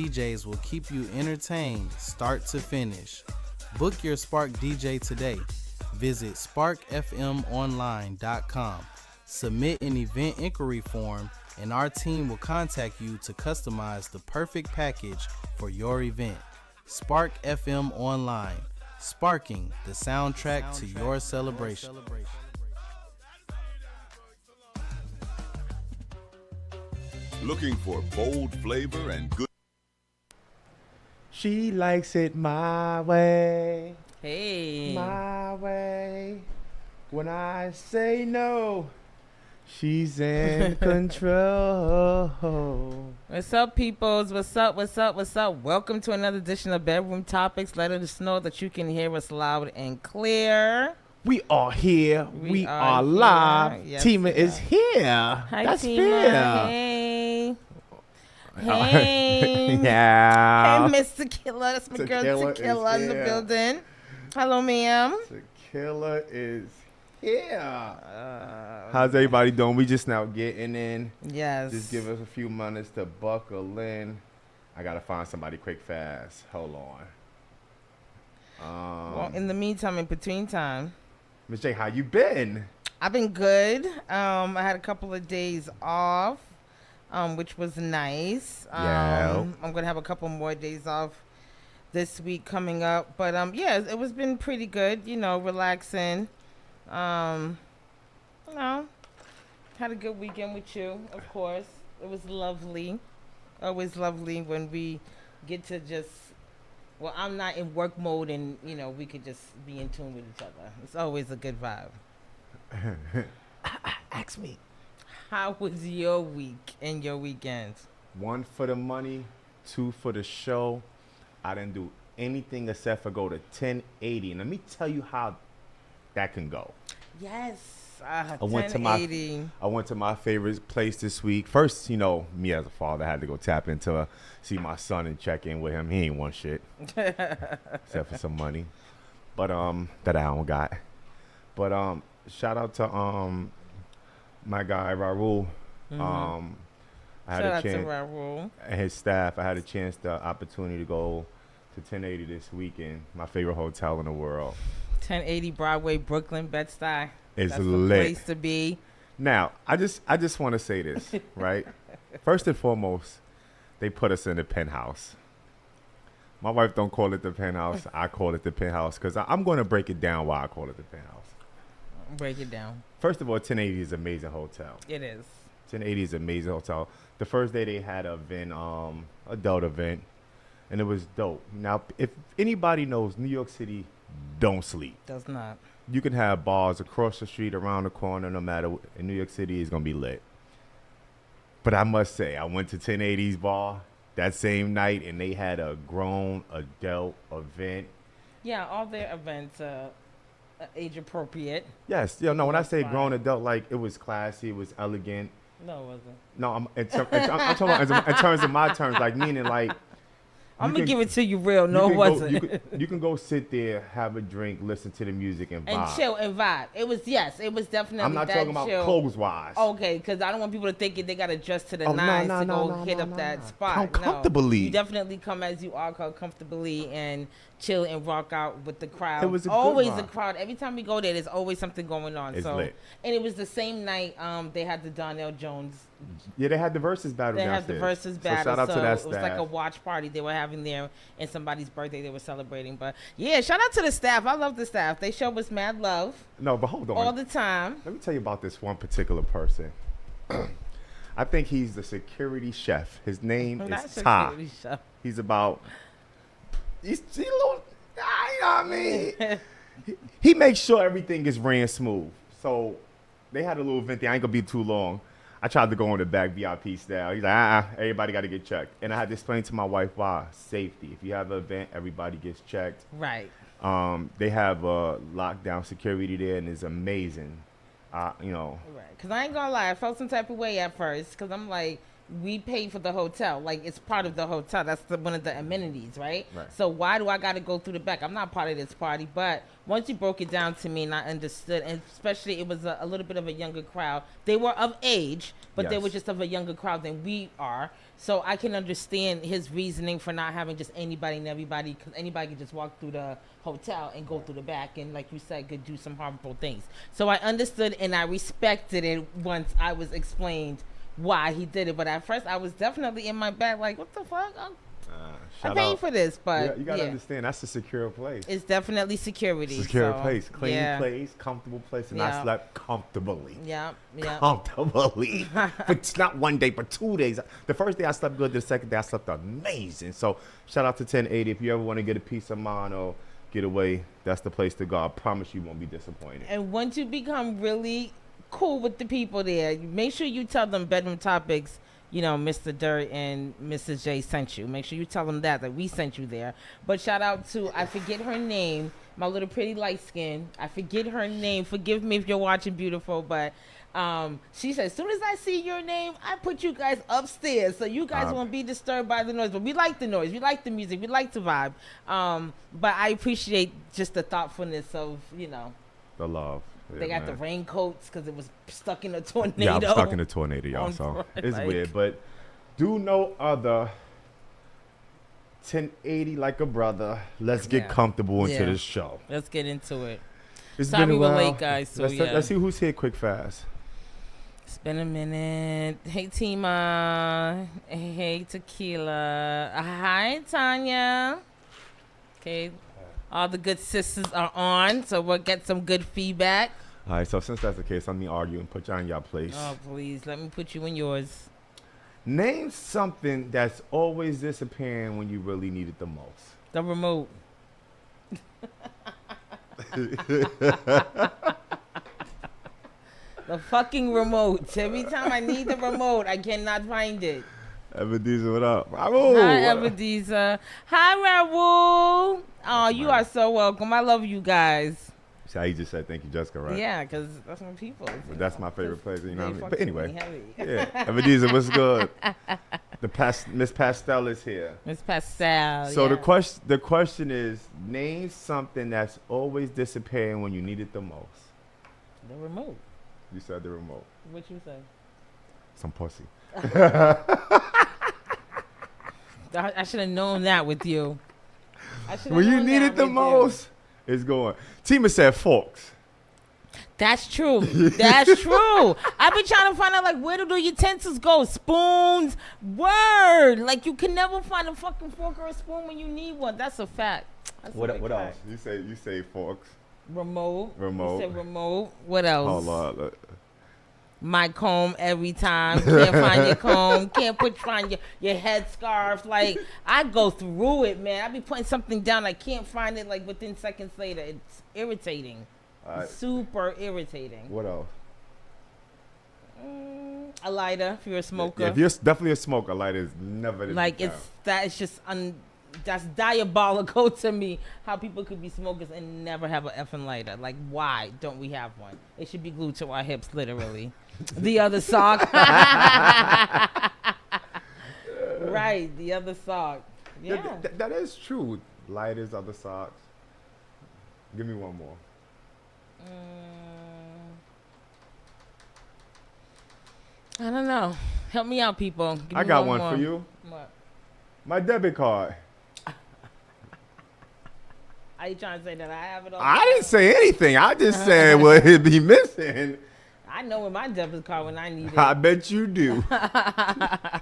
DJs will keep you entertained start to finish. Book your Spark DJ today. Visit sparkfmonline.com. Submit an event inquiry form and our team will contact you to customize the perfect package for your event. Spark FM Online, sparking the soundtrack to your celebration. Looking for bold flavor and good. She likes it my way. Hey. My way. When I say no, she's in control. What's up, peoples? What's up? What's up? What's up? Welcome to another edition of Bedroom Topics. Let us know that you can hear us loud and clear. We are here. We are here. live. Yes, Tima we is are. here. Hi, That's Tima. fair. Hey. Hey. Yeah. Hey, Mr. Killer. That's my girl Tequila Tequila is in the here. building. Hello, ma'am. Tequila is here. How's everybody doing? We just now getting in. Yes. Just give us a few minutes to buckle in. I gotta find somebody quick fast. Hold on. Well, in the meantime, in between time, Miss J, how you been? I've been good. I had a couple of days off, which was nice. Yeah. I'm going to have a couple more days off this week coming up. But, yeah, it was been pretty good, relaxing. Had a good weekend with you, of course. It was lovely. Always lovely when we get to just, well, I'm not in work mode and, we could just be in tune with each other. It's always a good vibe. Ask me. How was your week and your weekend? 1 for the money, 2 for the show. I didn't do anything except for go to 1080. And let me tell you how that can go. Yes. I 1080. went to my favorite place this week. First, me as a father had to go tap into see my son and check in with him. He ain't want shit except for some money, but that I don't got. But shout out to my guy Raul. I had Shout a out to chance Raul. and his staff. I had the opportunity to go to 1080 this weekend. My favorite hotel in the world. 1080 Broadway, Brooklyn, Bed-Stuy. It's That's lit. the place to be. Now, I just want to say this, right? First and foremost, they put us in the penthouse. My wife don't call it the penthouse. I call it the penthouse because I'm going to break it down why I call it the penthouse. Break it down. First of all, 1080 is an amazing hotel. It is. 1080 is an amazing hotel. The first day they had an event, adult event, and it was dope. Now, if anybody knows, New York City don't sleep. Does not. You can have bars across the street, around the corner, no matter what. In New York City, it's going to be lit. But I must say, I went to 1080's bar that same night, and they had a grown adult event. Yeah, all their events are age appropriate. Yes. When I That's say fine. grown adult, like, it was classy, it was elegant. No, it wasn't. No, I'm talking about in terms of my terms, like, meaning, like, I'm you going to can- give it to you real. No, you it can go- wasn't. you can go sit there, have a drink, listen to the music, and vibe. And chill and vibe. It was definitely I'm not that talking about chill. clothes-wise. Okay, because I don't want people to think they got to dress to the Oh, no, nines no, to no, go no, hit no, up no, that no. spot. Come comfortably. No, you definitely come as you are, come comfortably and chill and rock out with the crowd. It was a good always a vibe. crowd. Every time we go there's always something going on. It's so, lit. And it was the same night they had the Donnell Jones. Yeah, they had the versus battle They had downstairs. the versus battle. So shout out to that it was like a staff. watch party they were having there, and somebody's birthday they were celebrating. But yeah, shout out to the staff. I love the staff. They show us mad love No, but hold on. all the time. Let me tell you about this one particular person. I think he's the security chef. His name Not is Ty. security chef. He's about. He's a little. You know what I mean? he makes sure everything is ran smooth. So they had a little event there. I ain't gonna be too long. I tried to go on the back VIP style. He's like, everybody got to get checked. And I had to explain to my wife why. Safety. If you have an event, everybody gets checked. Right. They have lockdown security there, and it's amazing. Right. Because I ain't going to lie. I felt some type of way at first because I'm like, we pay for the hotel. Like, it's part of the hotel. That's one of the amenities, right? Right. So why do I got to go through the back? I'm not part of this party. But once you broke it down to me and I understood, and especially it was a little bit of a younger crowd. They were of age, but they Yes. were just of a younger crowd than we are. So I can understand his reasoning for not having just anybody and everybody, because anybody could just walk through the hotel and go through the back and, like you said, could do some harmful things. So I understood and I respected it once I was explained why he did it. But at first I was definitely in my bag like, what the fuck? I'm Shout paying out. for this, but You gotta yeah, understand that's a secure place. it's definitely security. Secure so, place, clean yeah, place, comfortable place, and Yeah. I slept comfortably. Yeah, yeah. Comfortably. But it's not one day, but 2 days. The first day I slept good, the second day I slept amazing. So shout out to 1080. If you ever want to get a peace of mind or get away, that's the place to go. I promise you won't be disappointed. And once you become really cool with the people there, make sure you tell them Bedroom Topics, you know, Mr. Dirt and Mrs. J sent you. Make sure you tell them that we sent you there. But shout out to, I forget her name, my little pretty light skin. I forget her name. Forgive me if you're watching, beautiful, but she said, as soon as I see your name, I put you guys upstairs so you guys won't be disturbed by the noise. But we like the noise. We like the music. We like the vibe. But I appreciate just the thoughtfulness of, you know, The love. they Yeah, got the man. raincoats because it was stuck in a tornado. Yeah, I'm stuck in a tornado, y'all. On So Friday, it's like- weird, but do no other. 1080 like a brother. Let's get Yeah. comfortable into Yeah. this show. Let's get into it. It's Sorry been a we were while. late, guys, so yeah. Let's see who's here quick fast. It's been a minute. Hey, Tima. Hey, Tequila. Hi, Tanya. Okay. All the good sisters are on, so we'll get some good feedback. All right, so since that's the case, let me argue and put you on your place. Oh, please. Let me put you in yours. Name something that's always disappearing when you really need it the most. The remote. The fucking remote. Every time I need the remote, I cannot find it. Evadiza, what up? Bravo! Hi, Evadiza. Hi, Raul. Oh, you are so welcome. I love you guys. See how you just said thank you, Jessica, right? Yeah, because that's my people. But that's my favorite place, you know what I mean? But They anyway. fucks with me Yeah. Evadiza, what's good? Miss Pastel is here. heavy. Miss Pastel. So yeah. the question is, name something that's always disappearing when you need it the most. The remote. You said the remote. What you say? Some pussy. I should have known that with you. I shoulda When you known need that it the with you. most, it's going. Tima said forks. That's true. That's true. I've been trying to find out, like, where do the utensils go? Spoons. Word. Like, you can never find a fucking fork or a spoon when you need one. That's a fact. That's a big fact. You say forks. Remote. Remote. You said remote. What else? Oh Lord. My comb every time. Can't find your comb. Can't find your headscarf. Like, I go through it, man. I be putting something down. I can't find it, like, within seconds later. It's irritating. All right. Super irritating. What else? A lighter if you're a smoker. Yeah, if you're definitely a smoker, light is never. Like, it's just that's diabolical to me how people could be smokers and never have an effing lighter. Like, why don't we have one? It should be glued to our hips, literally. The other sock. Right, the other sock. Yeah. That is true. Lighters, other socks. Give me one more. I don't know. Help me out, people. Give I me got one more. for you. What? My debit card. Are you trying to say that I have it all? I didn't say anything. I just said what it be missing. I know where my debit card when I need it. I bet you do. I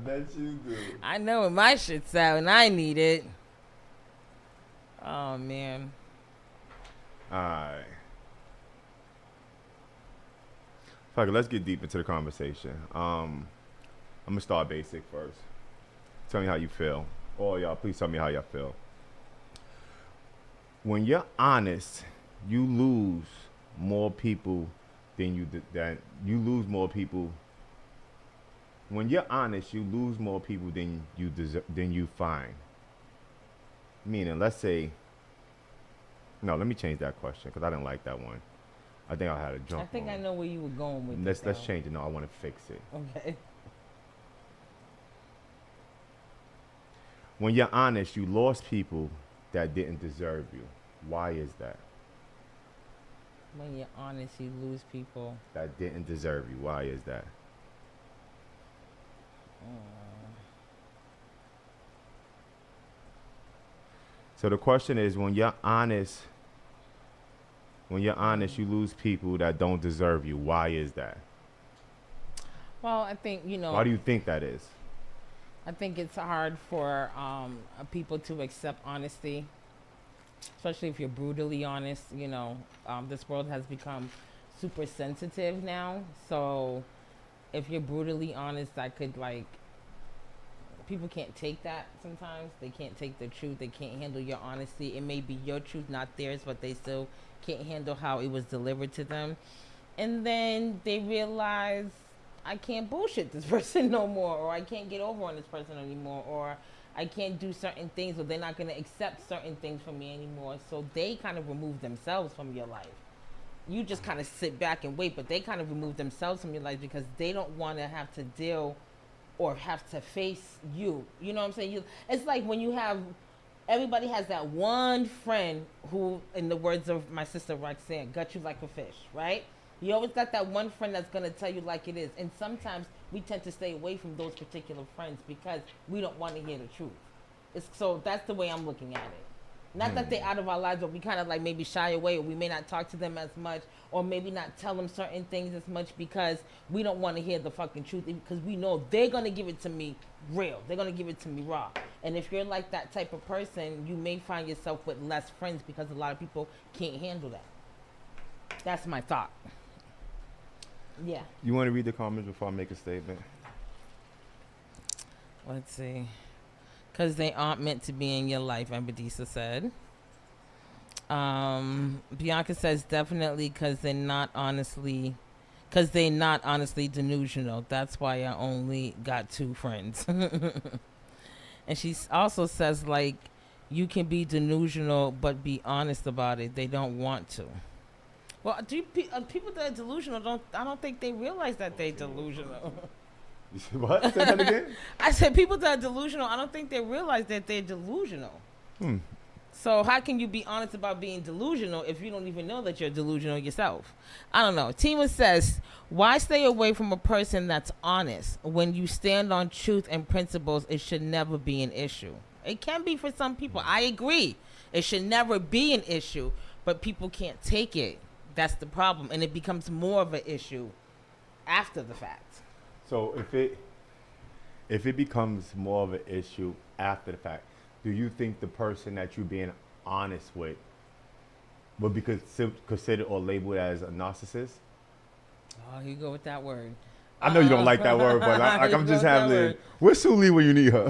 bet you do. I know where my shit's at when I need it. Oh, man. All right. Fuck it, let's get deep into the conversation. I'm gonna start basic first. Tell me how you feel. All y'all, please tell me how y'all feel. When you're honest, you lose more people than you lose more people. When you're honest, you lose more people than you find. Meaning, let's say. No, let me change that question because I didn't like that one. I think I had a jump. I think on I it. know where you were going with Let's this. change it. No, I want to fix it. Okay. when you're honest, you lost people that didn't deserve you. Why is that? When you're honest, you lose people. That didn't deserve you. Why is that? So the question is, when you're honest, you lose people that don't deserve you. Why is that? Well, I think, Why do you think that is? I think it's hard for people to accept honesty, especially if you're brutally honest. This world has become super sensitive now. So if you're brutally honest, that could, people can't take that sometimes. They can't take the truth. They can't handle your honesty. It may be your truth, not theirs, but they still can't handle how it was delivered to them. And then they realize, I can't bullshit this person no more, or I can't get over on this person anymore, or I can't do certain things, or they're not going to accept certain things from me anymore. So they kind of remove themselves from your life. You just kind of sit back and wait, but they kind of remove themselves from your life because they don't want to have to deal or have to face you. You know what I'm saying? It's like when everybody has that one friend who, in the words of my sister Roxanne, gut you like a fish, right? You always got that one friend that's going to tell you like it is. And sometimes we tend to stay away from those particular friends because we don't want to hear the truth. So that's the way I'm looking at it. Not that they're out of our lives, but we kind of maybe shy away, or we may not talk to them as much, or maybe not tell them certain things as much because we don't want to hear the fucking truth, because we know they're going to give it to me real. They're going to give it to me raw. And if you're like that type of person, you may find yourself with less friends because a lot of people can't handle that. That's my thought. Yeah. You want to read the comments before I make a statement? Let's see. Because they aren't meant to be in your life, Ambadisa said. Bianca says definitely because they're not honestly delusional. That's why I only got 2 friends. And she also says, you can be delusional but be honest about it. They don't want to. Well, people that are delusional I don't think they realize that they're delusional. You said what? Say that again? I said people that are delusional, I don't think they realize that they're delusional. So how can you be honest about being delusional if you don't even know that you're delusional yourself? I don't know. Tima says, why stay away from a person that's honest? When you stand on truth and principles, it should never be an issue. It can be for some people. I agree. It should never be an issue, but people can't take it. That's the problem. And it becomes more of an issue after the fact. So if it becomes more of an issue after the fact, do you think the person that you're being honest with would be considered or labeled as a narcissist? Oh, you go with that word. I know you don't like that word, but I'm just having. Where's Suli when you need her?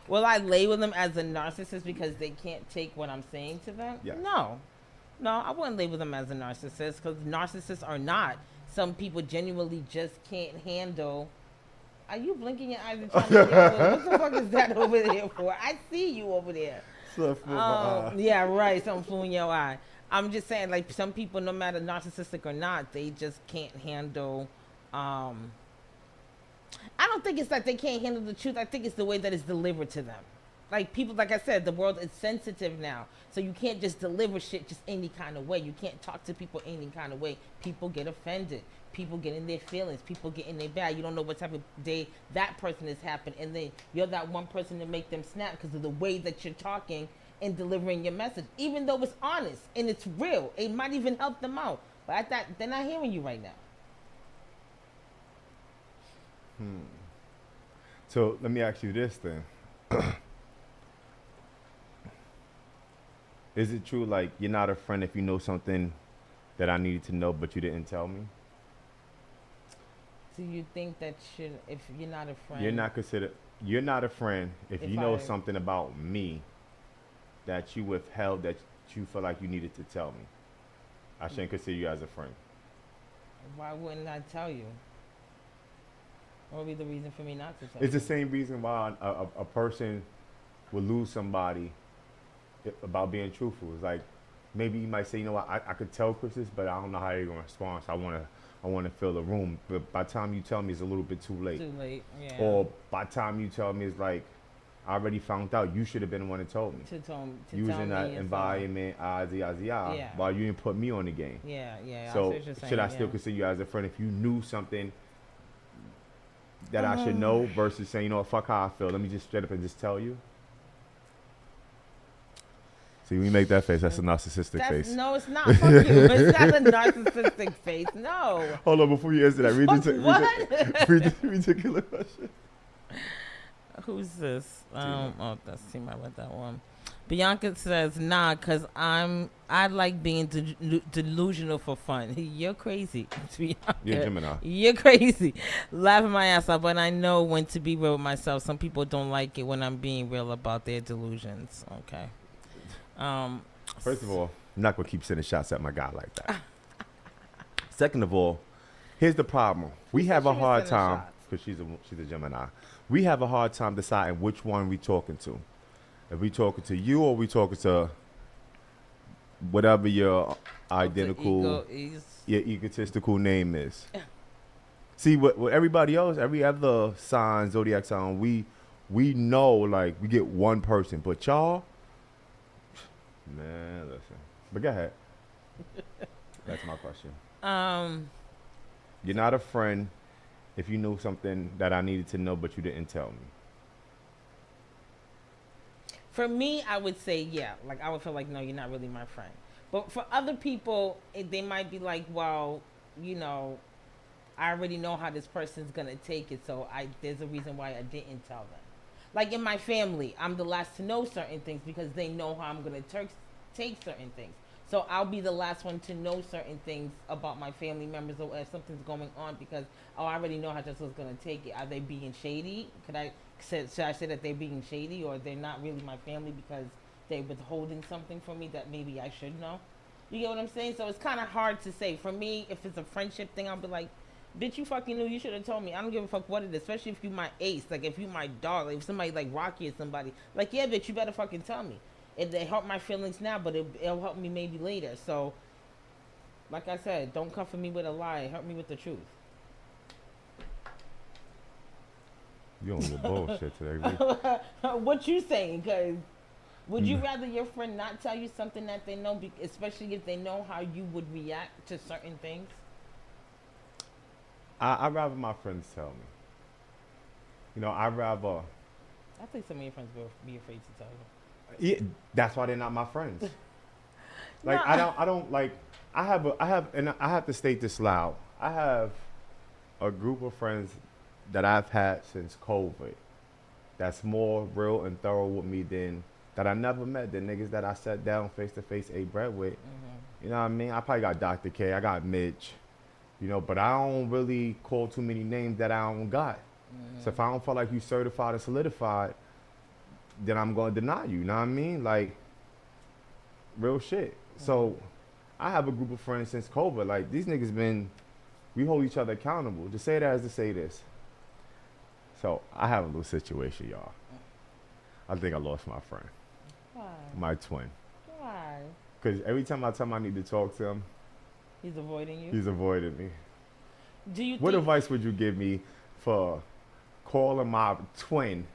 Will I label them as a narcissist because they can't take what I'm saying to them? Yeah. No, I wouldn't label them as a narcissist because narcissists are not. Some people genuinely just can't handle. Are you blinking your eyes and trying to get what the fuck is that over there for? I see you over there. Yeah, right. Something flew in your eye. I'm just saying, some people, no matter narcissistic or not, they just can't handle. I don't think it's that they can't handle the truth. I think it's the way that it's delivered to them. People, like I said, the world is sensitive now. So you can't just deliver shit just any kind of way. You can't talk to people any kind of way. People get offended. People get in their feelings. People get in their bag. You don't know what type of day that person has happened. And then you're that one person to make them snap because of the way that you're talking and delivering your message. Even though it's honest and it's real. It might even help them out. But I thought they're not hearing you right now. So let me ask you this then. Is it true, you're not a friend if you know something that I needed to know, but you didn't tell me? So you think that if you're not a friend, you're not a friend if you know something about me that you withheld that you feel like you needed to tell me. I shouldn't consider you as a friend. Why wouldn't I tell you? What would be the reason for me not to tell It's you? the same reason why a person would lose somebody about being truthful. It's maybe you might say, you know what, I could tell Chris this, but I don't know how you're gonna respond. So I wanna fill the room. But by the time you tell me, it's a little bit too late. Too late. Yeah. Or by the time you tell me, it's like I already found out. You should have been the one that told me. To tell Using that me environment, Yeah. while you didn't put me on the game. Yeah. I see So what you're saying, should I still consider you as a friend if you knew something that I should know versus saying, you know what, fuck how I feel. Let me just straight up and just tell you. See, when you make that face, that's a narcissistic face. No, it's not. Fuck you. It's not a narcissistic face. No. Hold on, before you answer that, read the ridiculous question. Who's this? That's Team. I read that one. Bianca says, nah, because I like being delusional for fun. You're crazy. You're Gemini. You're crazy. Laughing my ass off, but I know when to be real with myself. Some people don't like it when I'm being real about their delusions. Okay. First of all, I'm not going to keep sending shots at my guy like that. Second of all, here's the problem. We have a hard time, because she's a Gemini. We have a hard time deciding which one we talking to. If we talking to you or we talking to whatever your identical, your egotistical name is. See, what everybody else, every other sign, zodiac sign, we know, like, we get one person. But y'all, man, listen. But go ahead. That's my question. You're not a friend if you knew something that I needed to know, but you didn't tell me. For me, I would say, yeah. Like, I would feel like, no, you're not really my friend. But for other people, they might be like, well, you know, I already know how this person's going to take it, so there's a reason why I didn't tell them. Like, in my family, I'm the last to know certain things because they know how I'm going to take certain things. So I'll be the last one to know certain things about my family members or if something's going on because, I already know how Jessica's going to take it. Are they being shady? Should I say that they're being shady or they're not really my family because they're withholding something from me that maybe I should know? You get what I'm saying? So it's kind of hard to say. For me, if it's a friendship thing, I'll be like, bitch, you fucking knew. You should have told me. I don't give a fuck what it is, especially if you my ace. Like, if you my dog. Like, if somebody like Rocky or somebody. Like, yeah, bitch, you better fucking tell me. It hurt my feelings now, but it'll help me maybe later. So, like I said, don't come for me with a lie. Help me with the truth. You on your bullshit today, What you saying? Because would you rather your friend not tell you something that they know, especially if they know how you would react to certain things? I'd rather my friends tell me. You know, I'd rather. I think some of your friends will be afraid to tell you. Yeah, that's why they're not my friends. Like, No. I don't like. I have to state this loud. I have a group of friends that I've had since COVID that's more real and thorough with me than that I never met. The niggas that I sat down face to face, ate bread with. Mm-hmm. You know what I mean? I probably got Dr. K, I got Mitch, you know, but I don't really call too many names that I don't got. Mm-hmm. So if I don't feel like you certified or solidified, then I'm going to deny you. You know what I mean? Like, real shit. Mm-hmm. So I have a group of friends since COVID. Like, these niggas we hold each other accountable. To say that as to say this. So I have a little situation, y'all. I think I lost my friend. Why? My twin. Why? Because every time I tell him I need to talk to him, he's avoiding you? He's avoiding me. What think advice would you give me for calling my twin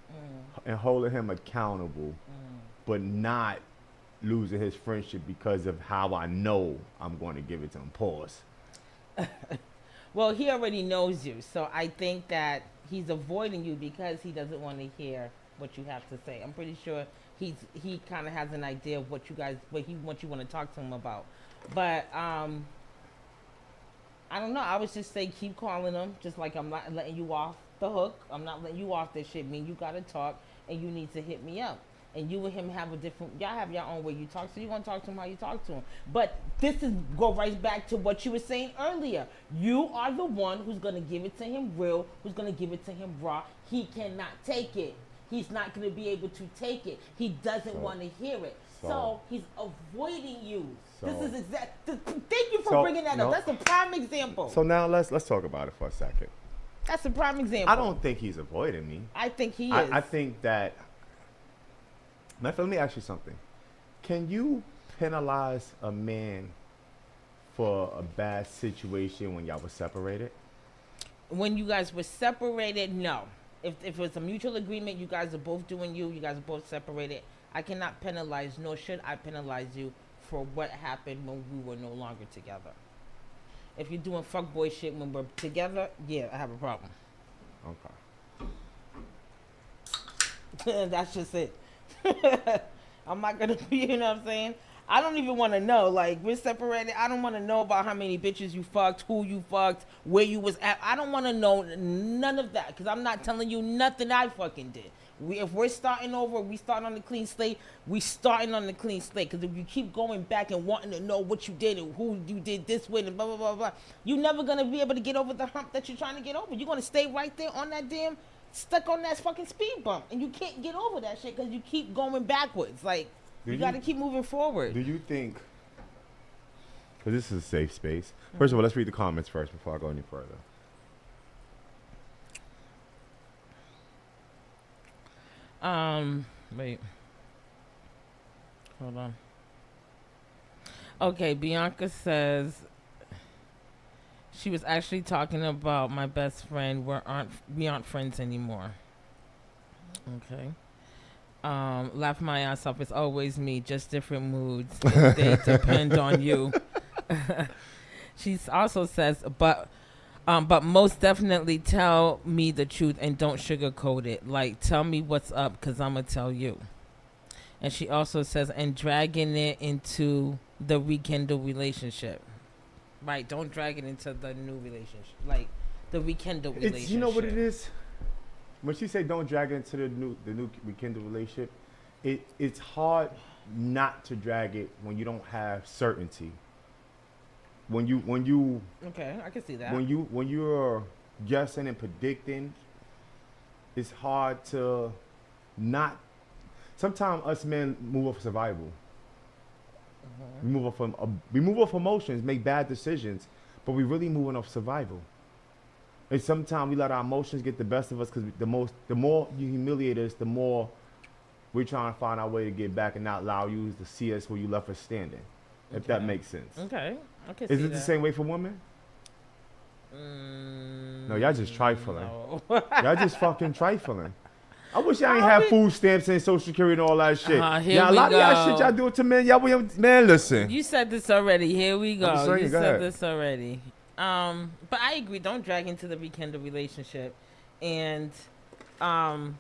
and holding him accountable, but not losing his friendship because of how I know I'm going to give it to him? Pause. Well, he already knows you, so I think that he's avoiding you because he doesn't want to hear what you have to say. I'm pretty sure he kind of has an idea of what you want to talk to him about. But I don't know. I would just say keep calling him, just like I'm not letting you off the hook. I'm not letting you off this shit. You got to talk, and you need to hit me up. And you and him have y'all have your own way you talk, so you're going to talk to him how you talk to him. But go right back to what you were saying earlier. You are the one who's going to give it to him real, who's going to give it to him raw. He cannot take it. He's not going to be able to take it. He doesn't want to hear it. So he's avoiding you. This is thank you for bringing that up. That's a prime example. So now let's talk about it for a second. That's a prime example. I don't think he's avoiding me. I think he is. I think that. Let me ask you something. Can you penalize a man for a bad situation when y'all were separated? When you guys were separated, no. If it's a mutual agreement, you guys are both doing you guys are both separated, I cannot penalize, nor should I penalize you for what happened when we were no longer together. If you're doing fuckboy shit when we're together, yeah, I have a problem. Okay. That's just it. I'm not gonna be, you know what I'm saying? I don't even want to know. Like, we're separated. I don't want to know about how many bitches you fucked, who you fucked, where you was at. I don't want to know none of that, because I'm not telling you nothing I fucking did. If we're starting over, we starting on the clean slate, we starting on the clean slate. Because if you keep going back and wanting to know what you did and who you did this with and blah, blah, blah, blah, you're never going to be able to get over the hump that you're trying to get over. You're going to stay right there on that damn, stuck on that fucking speed bump. And you can't get over that shit because you keep going backwards. Like, you got to keep moving forward. Do you think, because this is a safe space. First of all, let's read the comments first before I go any further. Wait. Hold on. Okay, Bianca says she was actually talking about my best friend. We aren't friends anymore. Okay. Laugh my ass off. It's always me, just different moods. They depend on you. She also says, but most definitely tell me the truth and don't sugarcoat it. Like, tell me what's up, because I'm going to tell you. And she also says, and dragging it into the rekindle relationship. Right, don't drag it into the new relationship. Like, the rekindle relationship. You know what it is? When she say don't drag it into the new rekindle relationship, it's hard not to drag it when you don't have certainty. When you okay, I can see that. When you're guessing and predicting, it's hard to not. Sometimes us men move off survival. We move off emotions, make bad decisions, but we really moving off survival. And sometimes we let our emotions get the best of us because the more you humiliate us, the more we're trying to find our way to get back and not allow you to see us where you left us standing. If that makes sense. Okay. Okay. Is it the same way for women? No, y'all just trifling. No. Y'all just fucking trifling. I wish y'all ain't have food stamps and Social Security and all that shit. Yeah, a lot of y'all shit y'all do it to men. Man, listen. You said this already. Here we go. I'm saying, You go said ahead. this already. But I agree. Don't drag into the rekindle relationship. And I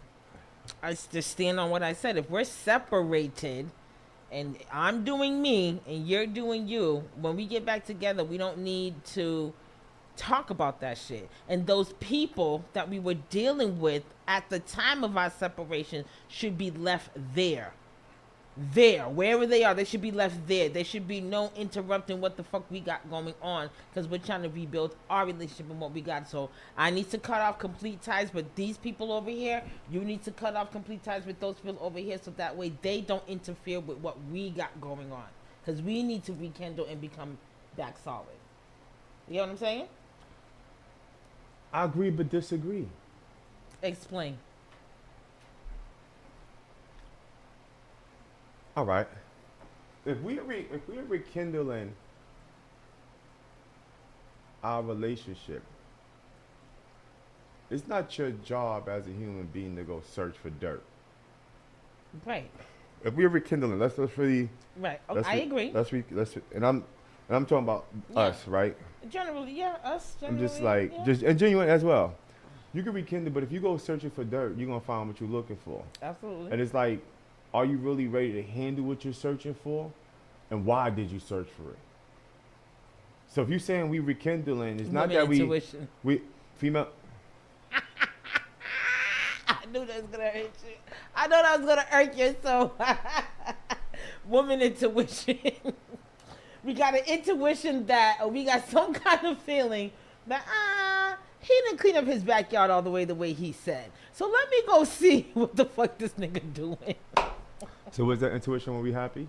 just stand on what I said. If we're separated and I'm doing me and you're doing you, when we get back together, we don't need to talk about that shit. And those people that we were dealing with at the time of our separation should be left there. Wherever they are, they should be left there. There should be no interrupting what the fuck we got going on, because we're trying to rebuild our relationship and what we got. So I need to cut off complete ties with these people over here. You need to cut off complete ties with those people over here, so that way they don't interfere with what we got going on, because we need to rekindle and become back solid. You know what I'm saying? I agree but disagree. Explain. All right. If we're rekindling our relationship, it's not your job as a human being to go search for dirt. Right. If we're rekindling, let's really. Right. Oh, I agree. And I'm talking about us, right? Generally, yeah, us. I'm Generally, just like, yeah. and genuine as well. You can rekindle, but if you go searching for dirt, you're gonna find what you're looking for. Absolutely. And it's like, are you really ready to handle what you're searching for? And why did you search for it? So if you're saying we rekindling, it's not that intuition. we female. I knew that was gonna hurt you. I know that was gonna hurt you. So, woman intuition. We got an intuition that, or we got some kind of feeling that he didn't clean up his backyard all the way he said. So let me go see what the fuck this nigga doing. So was that intuition when we happy?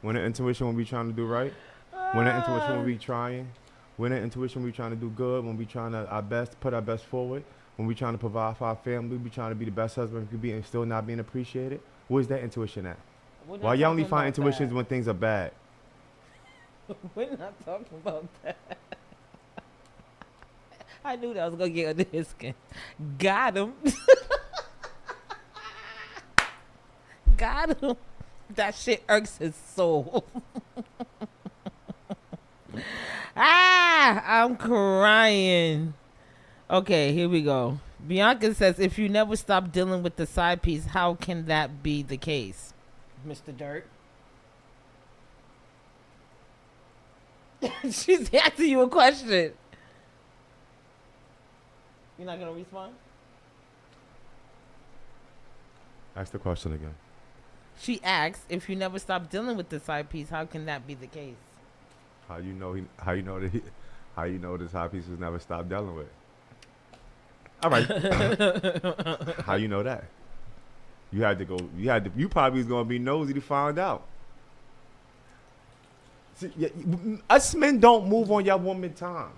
When the intuition when we trying to do right? When the intuition when we trying? When the intuition when we trying to do good? When we trying to our best, put our best forward? When we trying to provide for our family? We trying to be the best husband we could be and still not being appreciated? Where's that intuition at? We're not Why y'all only talking find about intuitions that. when things are bad? We're not talking about that. I knew that was gonna get under his skin. Got him. Got him. That shit irks his soul. I'm crying. Okay, here we go. Bianca says, if you never stop dealing with the side piece, how can that be the case? Mr. Dirt. She's asking you a question. You're not going to respond? Ask the question again. She asks, if you never stop dealing with the side piece, how can that be the case? How you know this high piece was never stopped dealing with? All right. How you know that? You probably was gonna be nosy to find out. See, us men don't move on your woman time.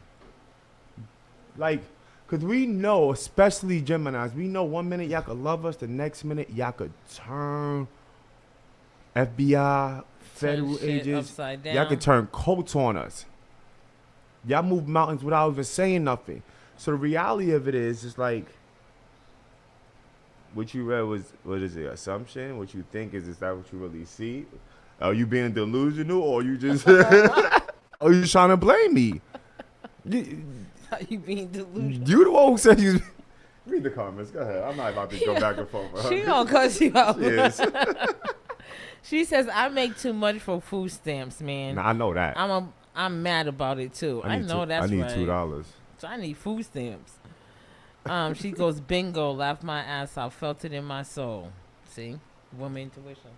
Like, cause we know, especially Geminis, we know 1 minute y'all could love us, the next minute y'all could turn FBI, federal shit agents. upside Y'all down. could turn coats on us. Y'all move mountains without even saying nothing. So the reality of it is, it's like, what you read was, what is it, assumption? What you think is that what you really see? Are you being delusional, or you just, are you trying to blame me? How you being delusional? You the one who said you. Read the comments. Go ahead. I'm not about to go back and forth with her. She gonna cuss you out. Yes. She says, I make too much for food stamps, man. Nah, I know that. I'm mad about it too. I know that's right. I need $2. So I need food stamps. She goes, bingo, laughed my ass off, felt it in my soul. See? Woman intuition.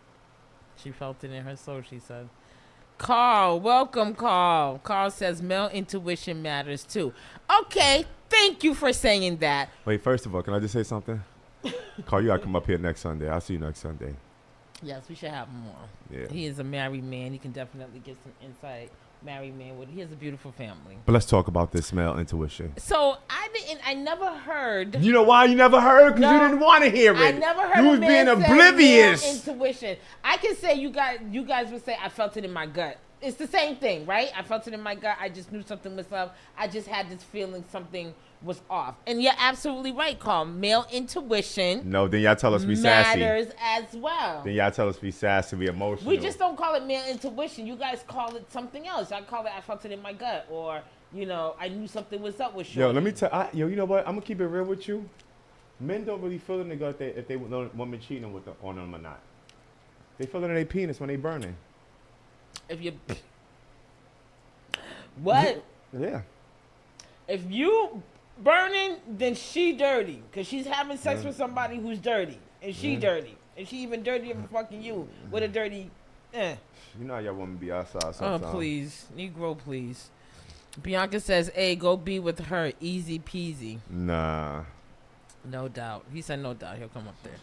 She felt it in her soul, she said. Carl, welcome, Carl. Carl says male intuition matters too. Okay, thank you for saying that. Wait, first of all, can I just say something? Carl, you gotta come up here next Sunday. I'll see you next Sunday. Yes, we should have him on. Yeah. He is a married man. He can definitely get some insight. Married man he has a beautiful family. But let's talk about this male intuition. So I never heard. You know why you never heard? Because you didn't want to hear it. I never heard. You was being oblivious. Intuition. I can say you guys would say I felt it in my gut. It's the same thing, right? I felt it in my gut. I just knew something was up. I just had this feeling something was off. And you're absolutely right, Carl. Male intuition. No, then y'all tell us be sassy. Matters as well. Then y'all tell us be sassy, be emotional. We just don't call it male intuition. You guys call it something else. I call it I felt it in my gut, or I knew something was up with you. Yo, let me tell you know what? I'm gonna keep it real with you. Men don't really feel it in the gut if they woman cheating on them or not. They feel it in their penis when they burning. If you what? Yeah. If you burning, then she dirty, cause she's having sex with somebody who's dirty, and she dirty, and she even dirtier than fucking you with a dirty. You know how y'all woman be outside sometimes. Oh please, Negro, please. Bianca says, "Hey, go be with her, easy peasy." Nah. No doubt. He said no doubt. He'll come up there.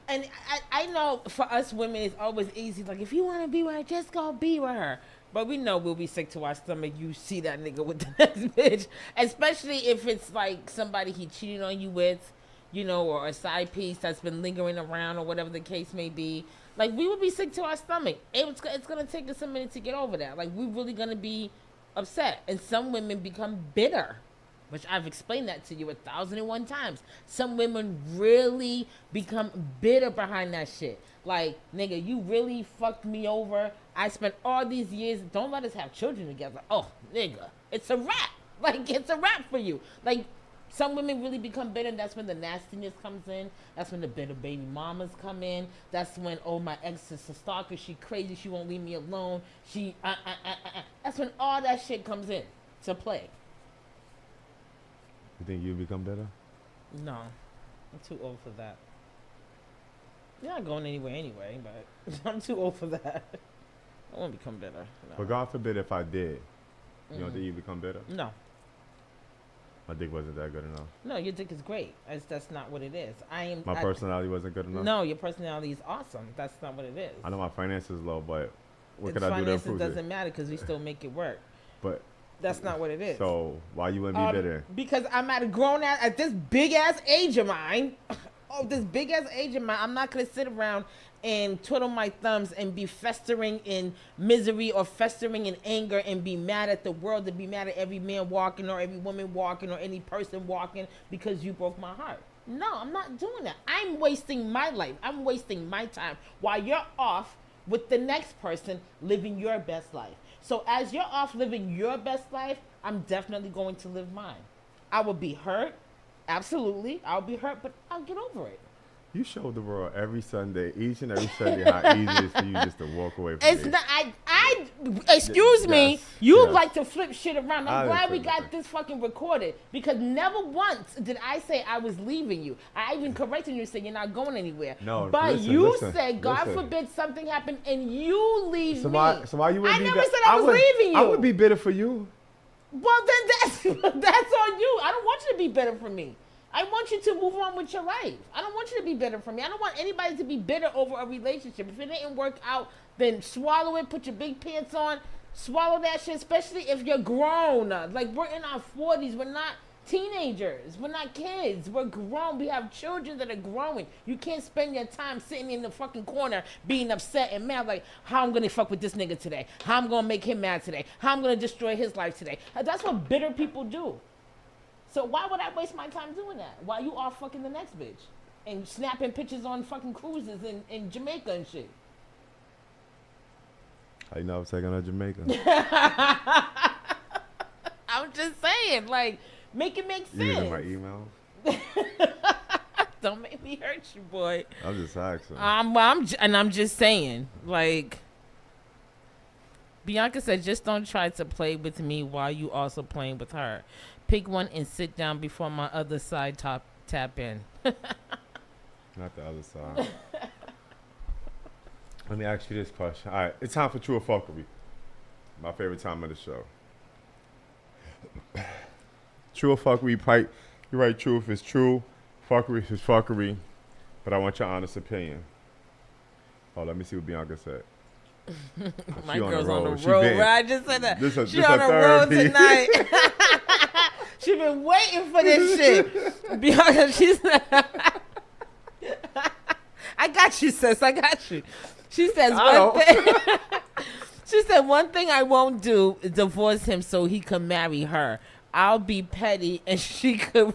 And I know for us women, it's always easy. Like, if you want to be with her, just go be with her. But we know we'll be sick to our stomach. You see that nigga with the next bitch. Especially if it's like somebody he cheated on you with, or a side piece that's been lingering around or whatever the case may be. Like, we would be sick to our stomach. It's going to take us a minute to get over that. Like, we're really going to be upset. And some women become bitter. Which I've explained that to you 1,001 times. Some women really become bitter behind that shit. Like, nigga, you really fucked me over. I spent all these years. Don't let us have children together. Oh, nigga, it's a wrap. Like, it's a wrap for you. Like, some women really become bitter. That's when the nastiness comes in. That's when the bitter baby mamas come in. That's when, oh, my ex is a stalker. She crazy. She won't leave me alone. She, That's when all that shit comes in to play. You think you become better? No, I'm too old for that. You're not going anywhere anyway, but I'm too old for that. I won't become better. No. But God forbid if I did. You don't think you become better? No. My dick wasn't that good enough. No, your dick is great. That's not what it is. My personality wasn't good enough? No, your personality is awesome. That's not what it is. I know my finances low, but what could I do to improve it? Doesn't matter because we still make it work. But that's not what it is. So why you wouldn't be bitter? Because I'm at this big ass age of mine. Oh, this big ass age of mine. I'm not gonna sit around and twiddle my thumbs and be festering in misery or festering in anger and be mad at the world and be mad at every man walking or every woman walking or any person walking because you broke my heart. No, I'm not doing that. I'm wasting my life. I'm wasting my time while you're off with the next person living your best life. So as you're off living your best life, I'm definitely going to live mine. I will be hurt. Absolutely. I'll be hurt, but I'll get over it. You show the world every Sunday, each and every Sunday, how easy it is for you just to walk away from It's me. not, excuse me, Yes, you yes. like to flip shit around. I I'm glad we didn't got flip it. this fucking recorded because never once did I say I was leaving you. I even corrected you and said you're not going anywhere. No, but listen, you listen, said, God listen. forbid something happened and you leave So me. why you would I be never bit- said I was would- leaving you. I would be bitter for you. Well, then that's on you. I don't want you to be bitter for me. I want you to move on with your life. I don't want you to be bitter for me. I don't want anybody to be bitter over a relationship. If it didn't work out, then swallow it, put your big pants on, swallow that shit, especially if you're grown. Like, we're in our 40s. We're not teenagers. We're not kids. We're grown. We have children that are growing. You can't spend your time sitting in the fucking corner being upset and mad like, how I'm going to fuck with this nigga today, how I'm going to make him mad today, how I'm going to destroy his life today. That's what bitter people do. So why would I waste my time doing that while you are fucking the next bitch and snapping pictures on fucking cruises in Jamaica and shit? How you know I was taking her to Jamaica? I'm just saying, like, make it make You using my sense. emails? Don't make me hurt you, boy. I'm just asking. I'm just saying, like, Bianca said, just don't try to play with me while you also playing with her. Pick one and sit down before my other side tap in. Not the other side. Let me ask you this question. All right, it's time for True or Fuckery. My favorite time of the show. True or Fuckery, you write true if it's true, fuckery if it's fuckery, but I want your honest opinion. Oh, let me see what Bianca said. My She on the girl's on road. the She road, been- right? I just said that. This a- She this on a the road therapy. tonight. She been waiting for this shit. Bianca, she's I got you, sis. I got you. She says one thing. She said one thing I won't do is divorce him so he can marry her. I'll be petty and she could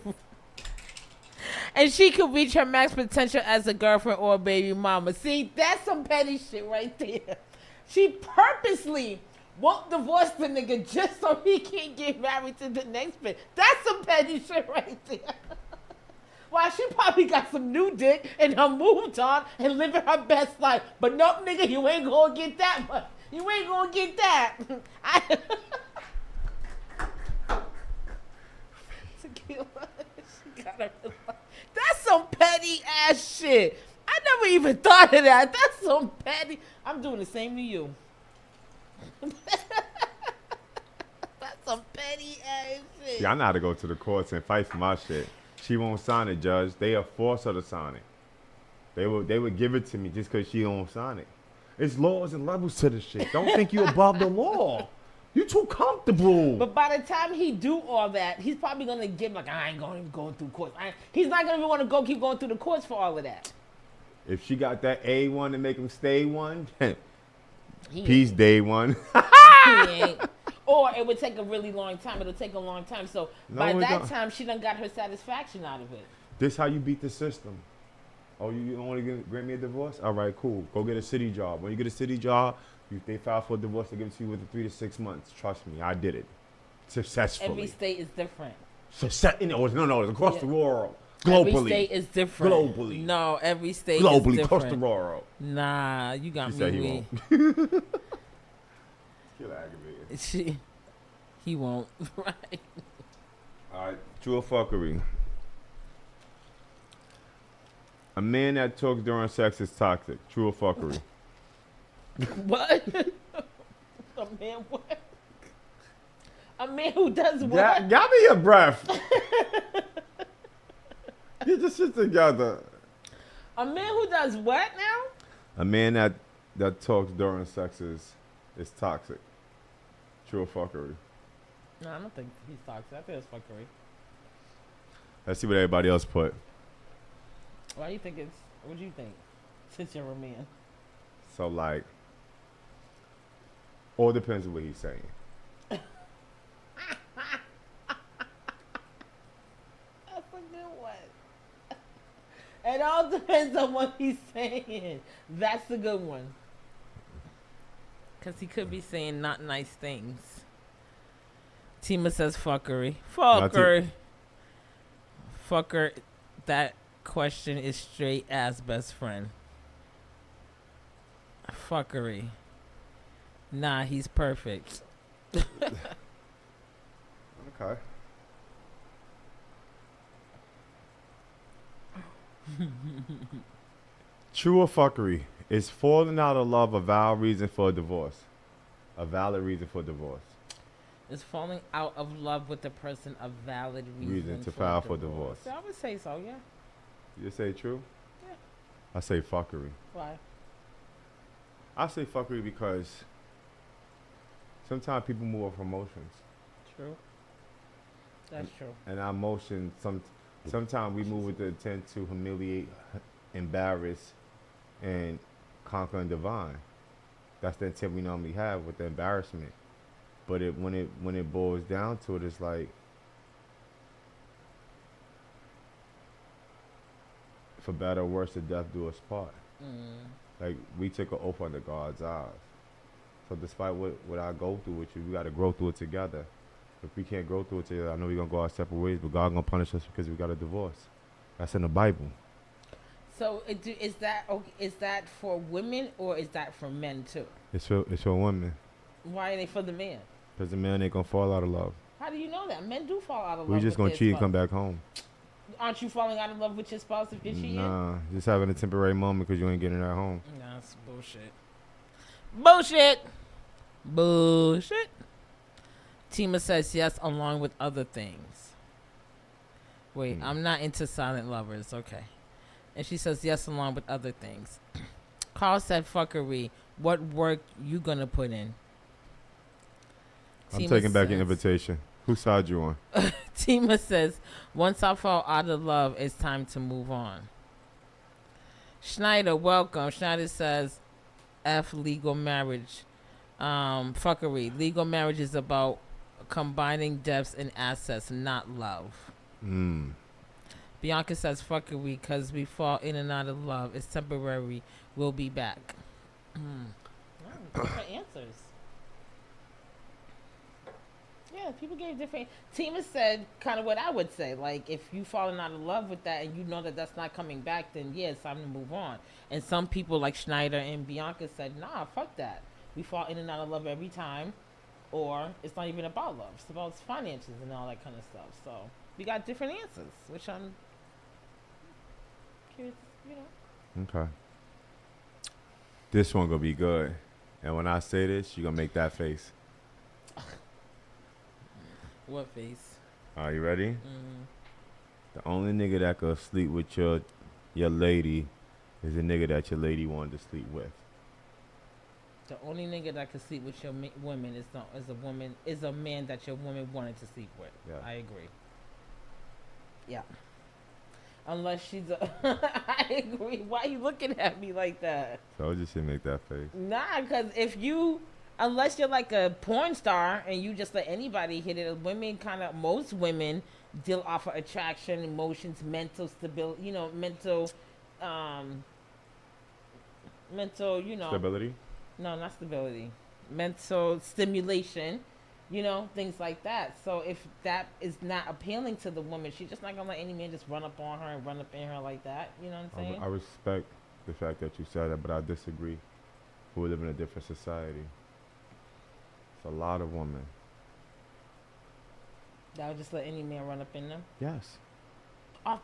reach her max potential as a girlfriend or a baby mama. See, that's some petty shit right there. She purposely won't divorce the nigga just so he can get married to the next bitch. That's some petty shit right there. Why, she probably got some new dick and her moved on and living her best life. But nope, nigga, you ain't gonna get that much. You ain't gonna get that. Tequila. She got her. That's some petty ass shit. I never even thought of that. That's some petty. I'm doing the same to you. That's some petty ass shit. Yeah, I know how to go to the courts and fight for my shit. She won't sign it, Judge. They'll force her to sign it. They would give it to me just because she don't sign it. It's laws and levels to the shit. Don't think you above the law. You too comfortable. But by the time he do all that, he's probably gonna give like, I ain't going through courts. He's not gonna want to keep going through the courts for all of that. If she got that A1 to make him stay one, He peace day one. He ain't. Or it would take a really long time. It'll take a long time. So No, by it that don't. time, she done got her satisfaction out of it. This how you beat the system. Oh, you don't want to grant me a divorce? All right, cool. Go get a city job. When you get a city job, they file for a divorce. They give it to you within 3 to 6 months. Trust me, I did it successfully. Every state is different. No, it's across Yeah. the world. Every Globally. state is different. Globally. No, every state Globally, is across different. the world. Nah, you got He me said he weak. won't. You're aggravated. He won't. Right. All right, true or fuckery. A man that talks during sex is toxic. True or fuckery? What? A man what? A man who does what? Got me your breath. Get your shit together. A man who does what now? A man that talks during sex is toxic. True or fuckery? No, I don't think he's toxic. I think it's fuckery. Let's see what everybody else put. Why do you think it's? What do you think? Since you're a man. So like, all depends on what he's saying. That's a good one. It all depends on what he's saying. That's a good one. Because he could be saying not nice things. Tima says fuckery. Fucker. Fucker. That question is straight ass best friend. Fuckery. Nah, he's perfect. Okay. True or fuckery? Is falling out of love a valid reason for a divorce? A valid reason for divorce. Is falling out of love with the person a valid reason To for file for divorce. So I would say so, yeah. You say true? Yeah. I say fuckery. Why? I say fuckery because sometimes people move off emotions. True. That's true. And our emotions, sometimes we move with the intent to humiliate, embarrass, and conquer and divine. That's the intent we normally have with the embarrassment. But when it boils down to it, it's like, for better or worse, the death do us part. Like, we took an oath under God's eyes. So despite what I go through with you, we got to grow through it together. If we can't grow through it together, I know we're going to go our separate ways, but God going to punish us because we got a divorce. That's in the Bible. So is that for women or is that for men too? It's for women. Why are they for the man? Because the man ain't going to fall out of love. How do you know that? Men do fall out of love. We just with going their to cheat and spouse. come back home. Aren't you falling out of love with your spouse if you're cheating? Nah, just having a temporary moment because you ain't getting it at home. Nah, that's bullshit. Bullshit. Bullshit. Tima says yes along with other things. Wait, I'm not into silent lovers. Okay. And she says yes along with other things. Carl said fuckery. What work you gonna put in? I'm Tima taking back your says- invitation. Whose side you on? Tima says, once I fall out of love, it's time to move on. Schneider, welcome. Schneider says, F legal marriage. Fuckery. Legal marriage is about combining debts and assets, not love. Bianca says, fuckery, because we fall in and out of love. It's temporary. We'll be back. Different answers. Yeah, people gave different. Tima said kind of what I would say. Like, if you falling out of love with that and you know that that's not coming back, then yeah, it's time to move on. And some people like Schneider and Bianca said, nah, fuck that. We fall in and out of love every time. Or it's not even about love. It's about finances and all that kind of stuff. So we got different answers, which I'm curious, you know. Okay. This one gonna be good. And when I say this, you gonna make that face. What face? Are you ready? The only nigga that could sleep with your lady is the nigga that your lady wanted to sleep with. The only nigga that can sleep with your women is a man that your woman wanted to sleep with. Yeah. I agree. Yeah. Unless she's a, I agree. Why are you looking at me like that? So I just should make that face. Nah, because unless you're like a porn star and you just let anybody hit it, most women deal off of attraction, emotions, mental stability, mental, Stability? No, not stability. Mental stimulation, things like that. So if that is not appealing to the woman, she's just not going to let any man just run up on her and run up in her like that. You know what I'm saying? I respect the fact that you said that, but I disagree. We live in a different society. It's a lot of women. That would just let any man run up in them? Yes.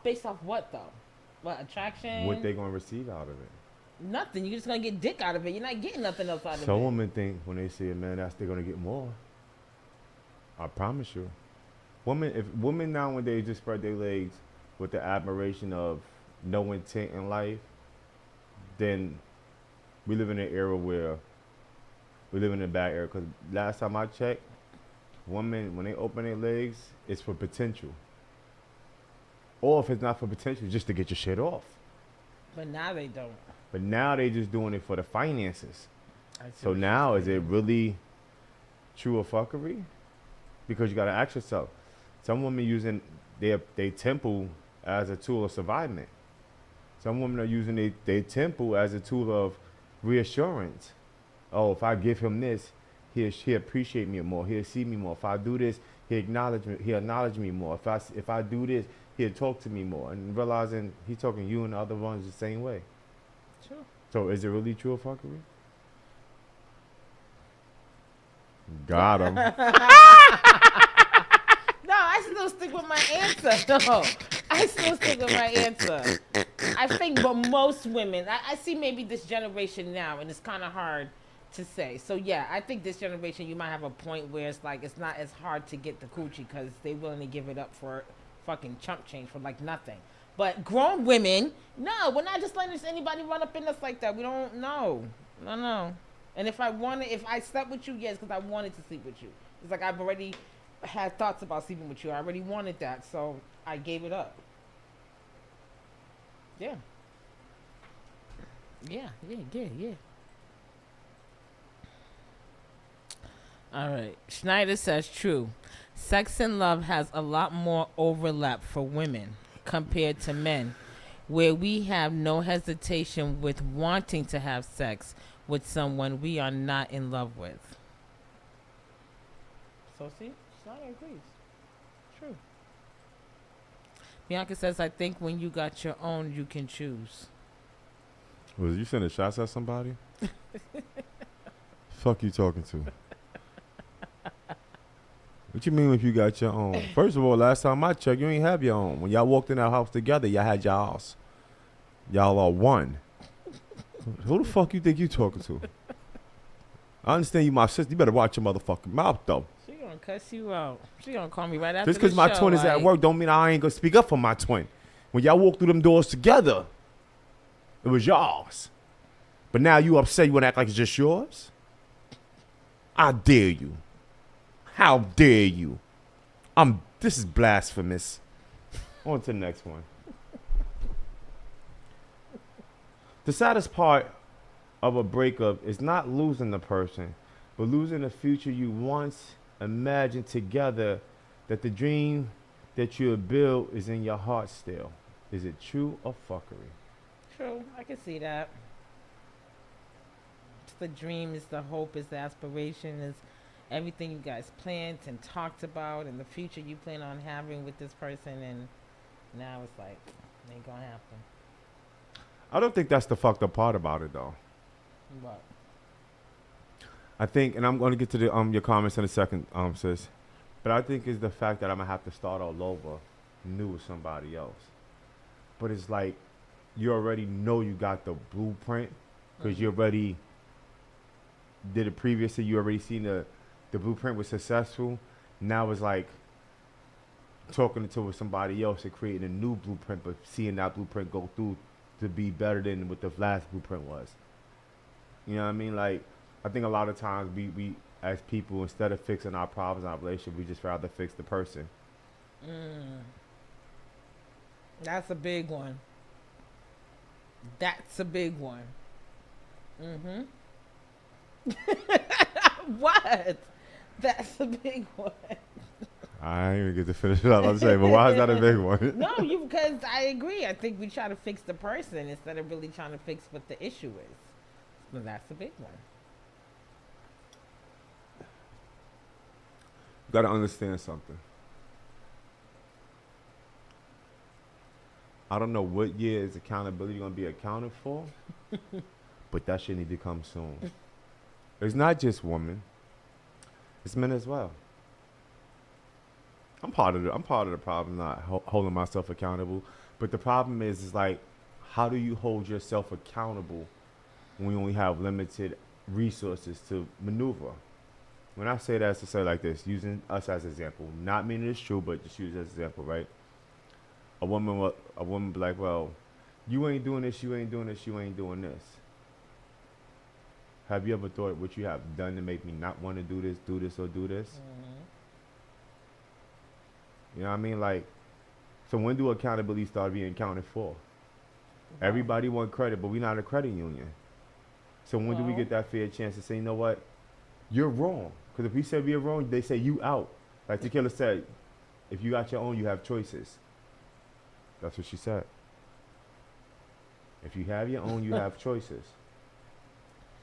Based off what, though? What, attraction? What they gonna receive out of it? Nothing. You're just going to get dick out of it. You're not getting nothing else out of it. Some women think when they see a man, they're gonna get more. I promise you. If women nowadays just spread their legs with the admiration of no intent in life, then we live in an era where we live in a bad era. Because last time I checked, women, when they open their legs, it's for potential. Or if it's not for potential, just to get your shit off. But now they don't. But now they just doing it for the finances. I see So what you're now is it saying. really true or fuckery? Because you gotta ask yourself. Some women using their temple as a tool of survivement. Some women are using their temple as a tool of reassurance. Oh, if I give him this, he'll appreciate me more. He'll see me more. If I do this, he'll acknowledge me more. If I do this, he'll talk to me more. And realizing he's talking you and the other ones the same way. Sure. So is it really true or fuckery? Got him. No, I still stick with my answer. No, I still stick with my answer. I think, but most women, I see maybe this generation now, and it's kind of hard to say. So yeah, I think this generation, you might have a point where it's like it's not as hard to get the coochie because they willing to give it up for fucking chump change for like nothing. But grown women, no, we're not just letting anybody run up in us like that. We don't know. No. And if I slept with you, yes, because I wanted to sleep with you. It's like I've already had thoughts about sleeping with you. I already wanted that, so I gave it up. Yeah. Yeah. All right. Schneider says true. Sex and love has a lot more overlap for women compared to men, where we have no hesitation with wanting to have sex with someone we are not in love with. So see, Schneider agrees. True. Bianca says, I think when you got your own, you can choose. Was you sending shots at somebody? Fuck you talking to? What you mean if you got your own? First of all, last time I checked, you ain't have your own. When y'all walked in that house together, y'all had y'all's. Y'all are one. Who the fuck you think you talking to? I understand you my sister. You better watch your motherfucking mouth, though. She gonna cuss you out. She gonna call me right after Just because my show, twin is at work don't mean I ain't gonna speak up for my twin. When y'all walked through them doors together, it was y'all's. But now you upset, you wanna act like it's just yours? I dare you. How dare you? This is blasphemous. On to the next one. The saddest part of a breakup is not losing the person, but losing the future you once imagined together, that the dream that you have built is in your heart still. Is it true or fuckery? True, I can see that. It's the dream, is the hope, is the aspiration, is everything you guys planned and talked about, and the future you plan on having with this person, and now it's like, it ain't gonna happen. I don't think that's the fucked up part about it, though. What? I think, and I'm going to get to the your comments in a second, sis. But I think it's the fact that I'm gonna have to start all over, new with somebody else. But it's like you already know you got the blueprint because you already did it previously. You already seen the blueprint was successful. Now it's like talking to with somebody else and creating a new blueprint, but seeing that blueprint go through to be better than what the last blueprint was. You know what I mean? Like, I think a lot of times we as people, instead of fixing our problems in our relationship, we just rather fix the person. That's a big one. That's a big one. What? That's a big one. I ain't even get to finish it up. I'm saying, but why is that a big one? No, because I agree. I think we try to fix the person instead of really trying to fix what the issue is. So that's a big one. You gotta understand something. I don't know what year is accountability gonna be accounted for, but that shit need to come soon. It's not just women; it's men as well. I'm part of the problem, not holding myself accountable. But the problem is like, how do you hold yourself accountable when you only have limited resources to maneuver? When I say that, it's to say like this, using us as an example, not meaning it's true, but just use it as an example, right? A woman be like, well, you ain't doing this, you ain't doing this, you ain't doing this. Have you ever thought what you have done to make me not want to do this, or do this? You know what I mean? Like, so when do accountability start being accounted for? Everybody want credit, but we're not a credit union. So when do we Well- get that fair chance to say, you know what, you're wrong? Because if we say we're wrong, they say you out. Like Tequila said, if you got your own, you have choices. That's what she said. If you have your own, you have choices.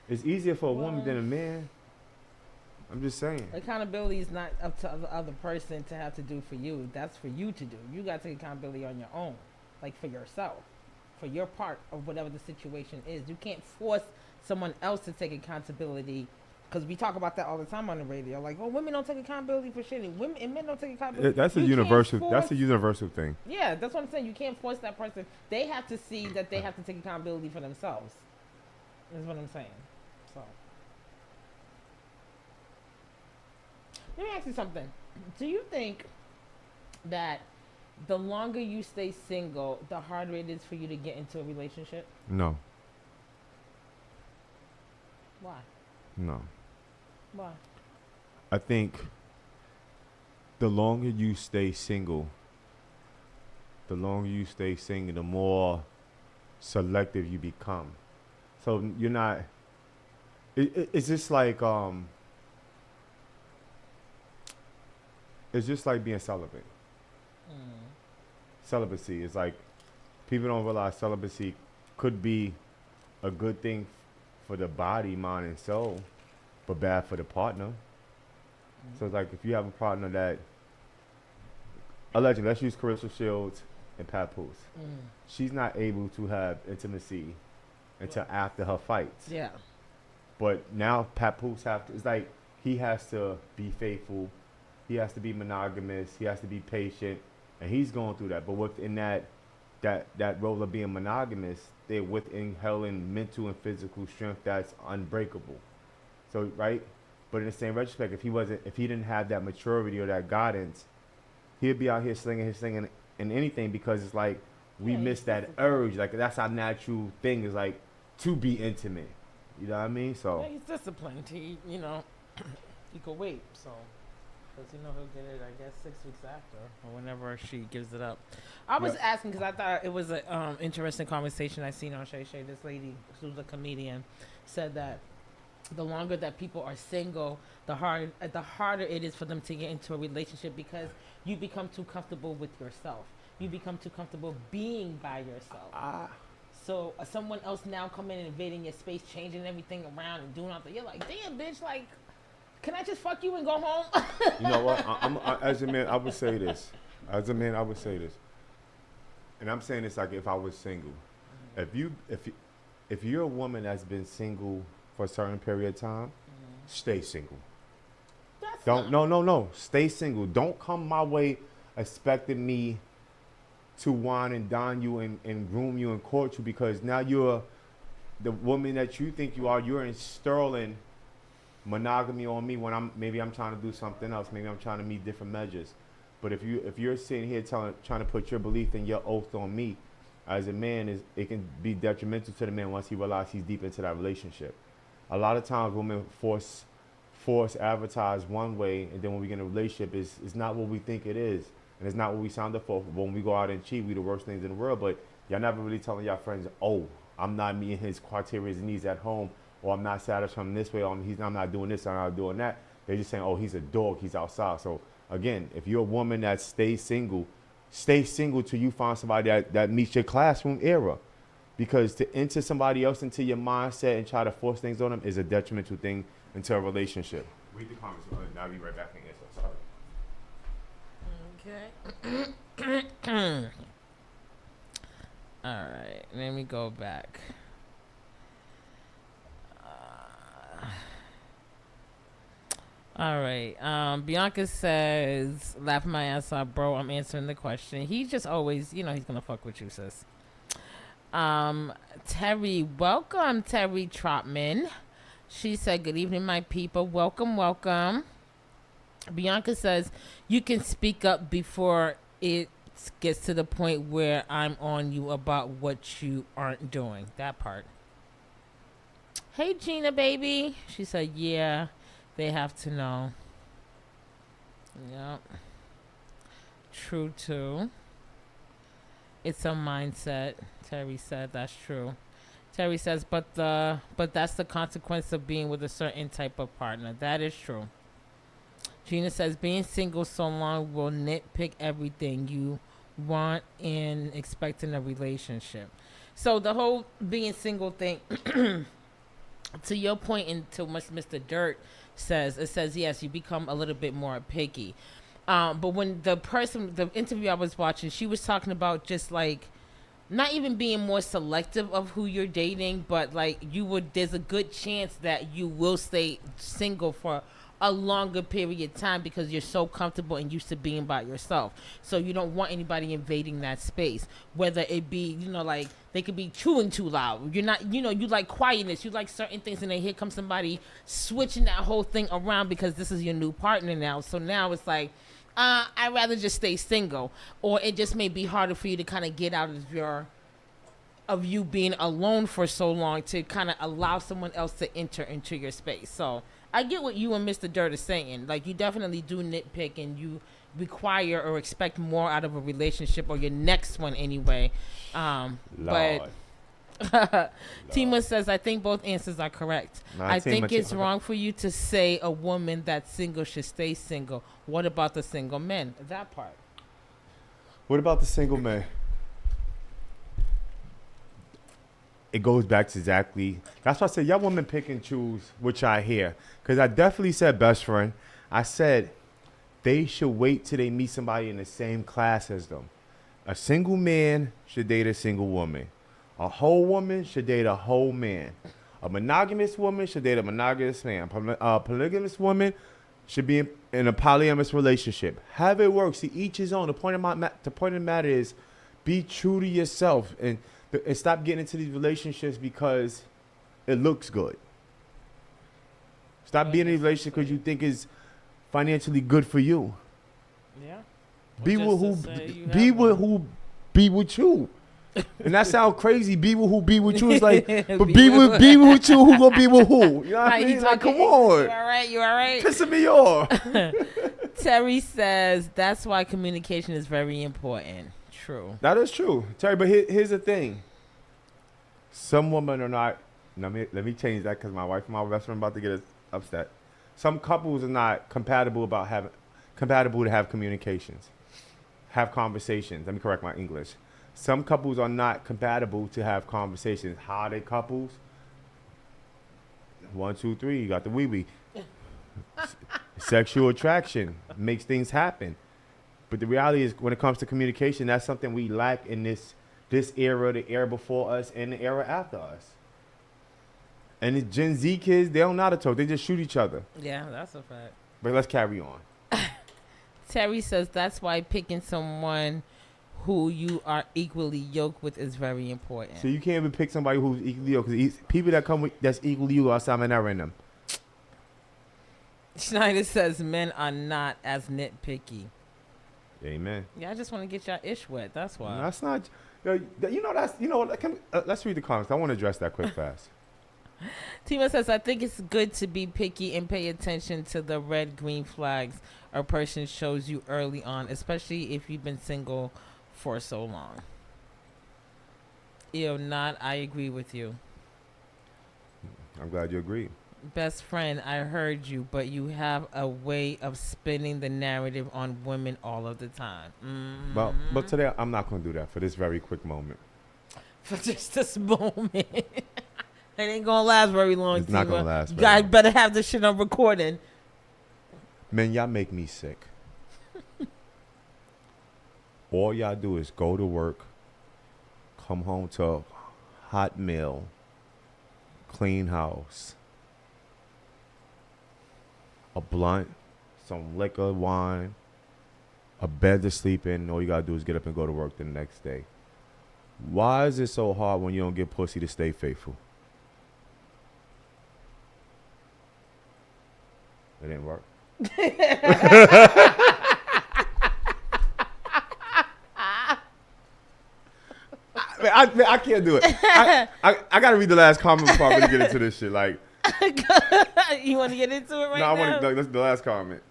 It's easier for a woman than a man. I'm just saying. Accountability is not up to the other person to have to do for you. That's for you to do. You got to take accountability on your own, like for yourself, for your part of whatever the situation is. You can't force someone else to take accountability, because we talk about that all the time on the radio. Like, oh, women don't take accountability for shit. And women and men don't take accountability. That's a You can't universal. force- That's a universal thing. Yeah, that's what I'm saying. You can't force that person. They have to see that they have to take accountability for themselves. Is what I'm saying. So, let me ask you something. Do you think that the longer you stay single, the harder it is for you to get into a relationship? No, Why? no. Why? I think the longer you stay single, the more selective you become. So you're not. It's just like It's just like being celibate. Celibacy is like, people don't realize celibacy could be a good thing for the body, mind, and soul, but bad for the partner. So it's like if you have a partner that, allegedly, let's use Carissa Shields and Papoose. She's not able to have intimacy until after her fights. Yeah. But now Papoose it's like he has to be faithful, he has to be monogamous, he has to be patient, and he's going through that. But within that role of being monogamous, they're within inhaling mental and physical strength that's unbreakable. So right, but in the same retrospect, if he didn't have that maturity or that guidance, he'd be out here slinging and anything, because it's like we miss that urge. Like that's our natural thing, is like to be intimate. You know what I mean? So Yeah, he's disciplined. He could wait. So, because he'll get it, I guess, 6 weeks after or whenever she gives it up. I was asking because I thought it was an interesting conversation I seen on Shay Shay. This lady, who's a comedian, said that the longer that people are single, the harder it is for them to get into a relationship, because you become too comfortable with yourself. You become too comfortable being by yourself. So someone else now coming and invading your space, changing everything around and doing all that. You're like, damn, bitch, like, can I just fuck you and go home? you know what? As a man, I would say this. And I'm saying this like if I was single. If you're a woman that's been single for a certain period of time, stay single. No. Stay single. Don't come my way expecting me to wine and dine you and groom you and court you, because now you're the woman that you think you are. You're installing monogamy on me when I'm trying to do something else. Maybe I'm trying to meet different measures. But if you're sitting here trying to put your belief and your oath on me as a man, it can be detrimental to the man once he realizes he's deep into that relationship. A lot of times women force advertise one way, and then when we get in a relationship, it's not what we think it is, and it's not what we signed up for. When we go out and cheat, we the worst things in the world. But y'all never really telling y'all friends, oh, I'm not meeting his criteria and needs at home, or I'm not satisfying him this way, or I'm not doing this, I'm not doing that. They're just saying, oh, he's a dog, he's outside. So again, if you're a woman that stays single till you find somebody that meets your classroom era. Because to enter somebody else into your mindset and try to force things on them is a detrimental thing into a relationship. Read the comments, and I'll be right back and answer. Sorry. Okay. All right. Let me go back. All right. Bianca says, laughing my ass off, bro. I'm answering the question. He just always, he's going to fuck with you, sis. Terry, welcome, Terry Trotman. She said, good evening, my people. Welcome, welcome. Bianca says, you can speak up before it gets to the point where I'm on you about what you aren't doing. That part. Hey, Gina, baby. She said, yeah, they have to know. Yep. True, too. It's a mindset. Terry said that's true. Terry says, but that's the consequence of being with a certain type of partner. That is true. Gina says being single so long will nitpick everything you want and expect in a relationship. So the whole being single thing, to your point and to what Mr. Dirt says, it says yes, you become a little bit more picky. But when the interview I was watching, she was talking about just like not even being more selective of who you're dating, but like there's a good chance that you will stay single for a longer period of time because you're so comfortable and used to being by yourself. So you don't want anybody invading that space, whether it be, like they could be chewing too loud. You're not, you like quietness, you like certain things, and then here comes somebody switching that whole thing around because this is your new partner now. So now it's like, I'd rather just stay single, or it just may be harder for you to kind of get out of you being alone for so long to kind of allow someone else to enter into your space. So I get what you and Mr. Dirt are saying. Like, you definitely do nitpick and you require or expect more out of a relationship or your next one anyway. But Tima says, I think both answers are correct. No, I think it's wrong for you to say a woman that's single should stay single. What about the single men? That part. What about the single man? It goes back to exactly. That's why I said y'all women pick and choose which I hear. Because I definitely said best friend. I said they should wait till they meet somebody in the same class as them. A single man should date a single woman. A whole woman should date a whole man. A monogamous woman should date a monogamous man. A polygamous woman should be in a polyamorous relationship. Have it work. See, each his own. The point of the matter is be true to yourself and stop getting into these relationships because it looks good. Stop being in a relationship because you think is financially good for you. Yeah. Be with you. And that sounds crazy. Be with who be with you. It's like, but be with you. Who gonna be with who? You know what I mean? Like, come on. You all right? Pissing me off. Terry says that's why communication is very important. True. That is true, Terry. But here's the thing. Some women are not. Let me change that because my wife and my best friend about to get us upset. Some couples are not compatible to have communications, have conversations. Let me correct my English. Some couples are not compatible to have conversations. How are they couples? 1, 2, 3. You got the wee. Sexual attraction makes things happen. But the reality is, when it comes to communication, that's something we lack in this era, the era before us, and the era after us. And the Gen Z kids, they don't know how to talk. They just shoot each other. Yeah, that's a fact. But let's carry on. Terry says that's why picking someone who you are equally yoked with is very important. So you can't even pick somebody who's equally yoked. Because people that come with that's equally yoked are Simon in them. Schneider says men are not as nitpicky. Amen. Yeah, I just want to get your ish wet. That's why. No, that's not. Let's read the comments. I want to address that quick fast. Tima says, I think it's good to be picky and pay attention to the red, green flags a person shows you early on, especially if you've been single for so long. I agree with you. I'm glad you agree. Best friend, I heard you, but you have a way of spinning the narrative on women all of the time. Mm-hmm. But today I'm not going to do that for this very quick moment. For just this moment. It ain't going to last very long. It's not going to last. You guys better have this shit on recording. Man, y'all make me sick. All y'all do is go to work, come home to a hot meal, clean house, a blunt, some liquor, wine, a bed to sleep in. All you gotta do is get up and go to work the next day. Why is it so hard when you don't get pussy to stay faithful? It didn't work. I can't do it. I gotta read the last comment before I really get into this shit. Like, you want to get into it right now? No, I want to. That's the last comment.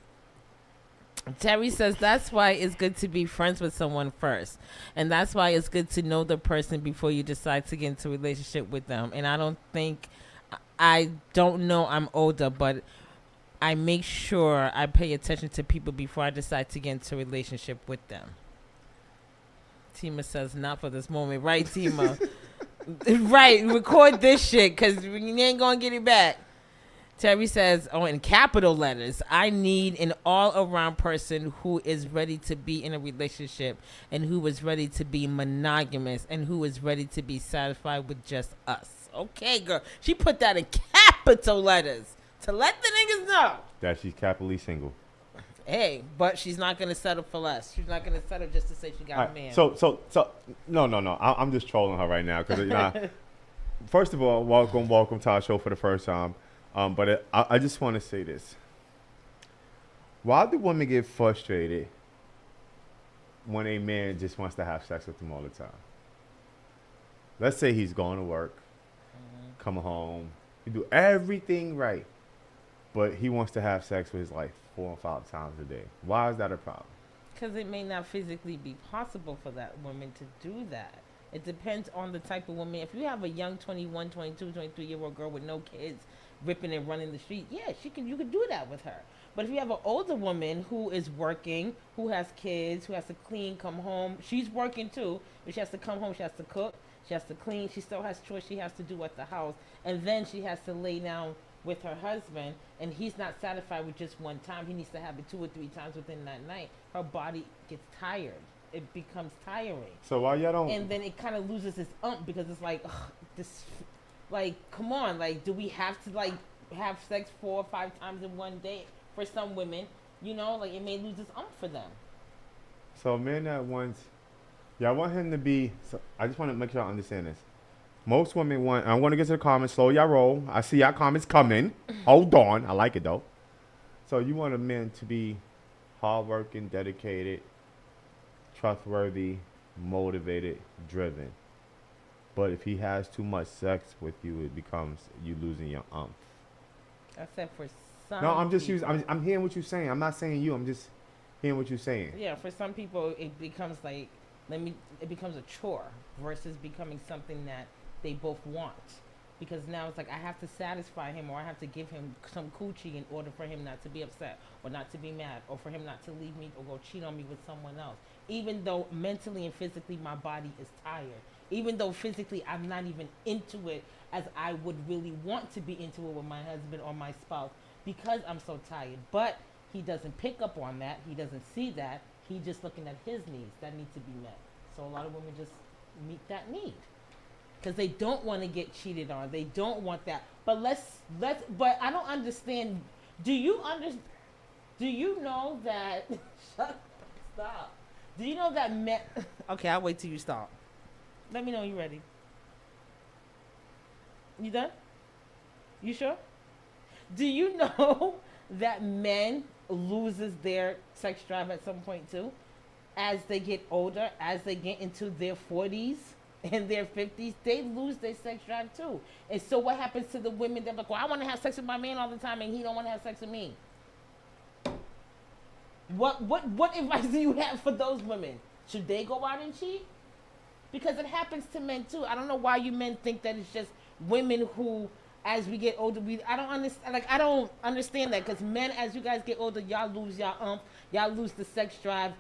Terry says that's why it's good to be friends with someone first. And that's why it's good to know the person before you decide to get into a relationship with them. And I don't know I'm older, but I make sure I pay attention to people before I decide to get into a relationship with them. Tima says not for this moment. Right, Tima? Right, record this shit because you ain't going to get it back. Terry says, in capital letters, I need an all-around person who is ready to be in a relationship and who is ready to be monogamous and who is ready to be satisfied with just us. Okay, girl. She put that in capital letters to let the niggas know that she's capitally single. Hey, but she's not going to settle for less. She's not going to settle just to say she got a man. So, no. I'm just trolling her right now because, first of all, welcome to our show for the first time. But I just want to say this. Why do women get frustrated when a man just wants to have sex with them all the time? Let's say he's going to work, come home, he do everything right, but he wants to have sex with his wife 4 or 5 times a day. Why is that a problem? Because it may not physically be possible for that woman to do that. It depends on the type of woman. If you have a young 21, 22, 23-year-old girl with no kids, ripping and running the street, yeah, you could do that with her. But if you have an older woman who is working, who has kids, who has to clean, come home, she's working too, but she has to come home, she has to cook, she has to clean, she still has chores she has to do at the house, and then she has to lay down with her husband, and he's not satisfied with just one time. He needs to have it 2 or 3 times within that night. Her body gets tired. It becomes tiring. So why y'all don't? And then it kind of loses its because it's like, this. Like, come on, like, do we have to, like, have sex 4 or 5 times in one day for some women? You know, like, it may lose its for them. So a man that wants, y'all want him to be, so I just want to make sure I understand this. Most women want, I want to get to the comments, slow y'all roll. I see y'all comments coming. Hold on. I like it, though. So you want a man to be hardworking, dedicated, trustworthy, motivated, driven. But if he has too much sex with you, it becomes you losing your umph. I said for some. No, I'm just people. using. I'm hearing what you're saying. I'm not saying you. I'm just hearing what you're saying. Yeah, for some people, it becomes like it becomes a chore versus becoming something that they both want. Because now it's like I have to satisfy him, or I have to give him some coochie in order for him not to be upset, or not to be mad, or for him not to leave me or go cheat on me with someone else. Even though mentally and physically my body is tired. Even though physically I'm not even into it as I would really want to be into it with my husband or my spouse because I'm so tired. But he doesn't pick up on that. He doesn't see that. He's just looking at his needs that need to be met. So a lot of women just meet that need because they don't want to get cheated on. They don't want that. But but I don't understand. Do you know that? Stop. Do you know that men? Okay, I'll wait till you stop. Let me know you're ready. You done? You sure? Do you know that men loses their sex drive at some point too? As they get older, as they get into their 40s and their 50s, they lose their sex drive too. And so what happens to the women that are like, well, I want to have sex with my man all the time and he don't want to have sex with me? What advice do you have for those women? Should they go out and cheat? Because it happens to men too. I don't know why you men think that it's just women who, as we get older, I don't understand that. Because men, as you guys get older, y'all lose y'all lose the sex drive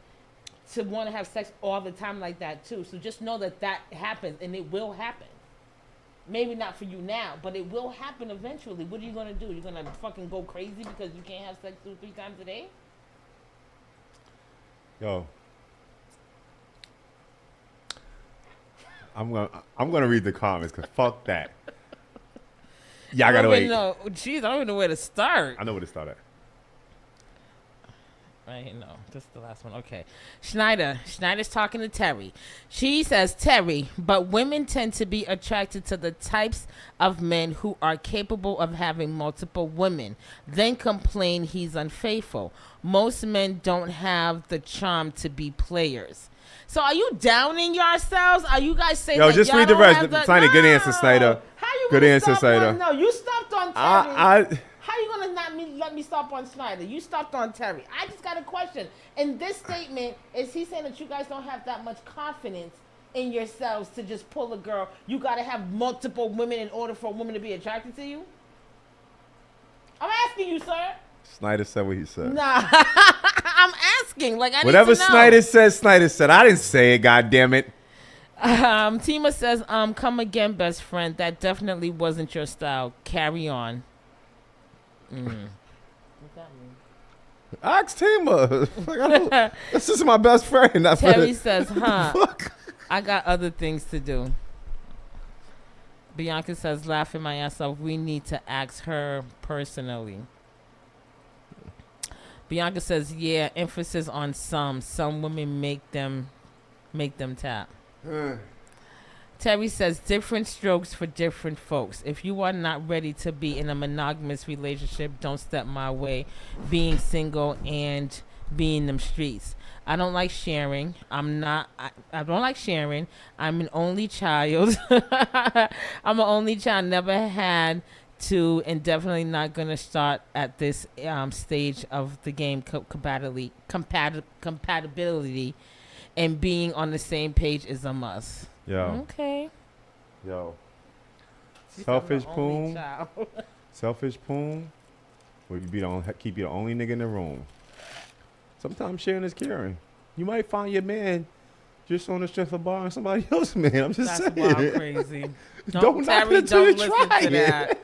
to want to have sex all the time like that too. So just know that happens, and it will happen. Maybe not for you now, but it will happen eventually. What are you gonna do? You're gonna fucking go crazy because you can't have sex 2 or 3 times a day? Yo. I'm gonna read the comments because fuck that. Yeah, I gotta wait. No, jeez, I don't even know where to start. I know where to start at. Right, no, this is the last one. Okay, Schneider's talking to Terry. She says, Terry, but women tend to be attracted to the types of men who are capable of having multiple women, then complain he's unfaithful. Most men don't have the charm to be players. So are you downing yourselves? Are you guys saying that just y'all read the don't rest. have the... Good answer, Snyder. How you Good gonna answer, stop Snyder. on... No, you stopped on Terry. How you gonna not let me stop on Snyder. You stopped on Terry. I just got a question. In this statement, is he saying that you guys don't have that much confidence in yourselves to just pull a girl? You got to have multiple women in order for a woman to be attracted to you? I'm asking you, sir. Snyder said what he said. Nah, I'm asking. Like, I Whatever need to know. Snyder said. I didn't say it, God damn it. Tima says, come again, best friend. That definitely wasn't your style. Carry on. What's that mean? Ask Tima. This is my best friend. Terry says, I got other things to do. Bianca says, laughing my ass off, we need to ask her personally. Bianca says, yeah, emphasis on some. Some women make them tap. Terry says, different strokes for different folks. If you are not ready to be in a monogamous relationship, don't step my way. Being single and being in them streets. I don't like sharing. I don't like sharing. I'm an only child. I'm an only child. Never had to, and definitely not gonna start at this stage of the game. Compatibility and being on the same page is a must. Yo. Okay. Yo. She's Selfish the only poom. child. Selfish poom. Will you keep you the only nigga in the room? Sometimes sharing is caring. You might find your man just on the strength of borrowing somebody else's man. I'm just That's saying. wild crazy. Don't knock Terry, it until you don't listen try to it. that.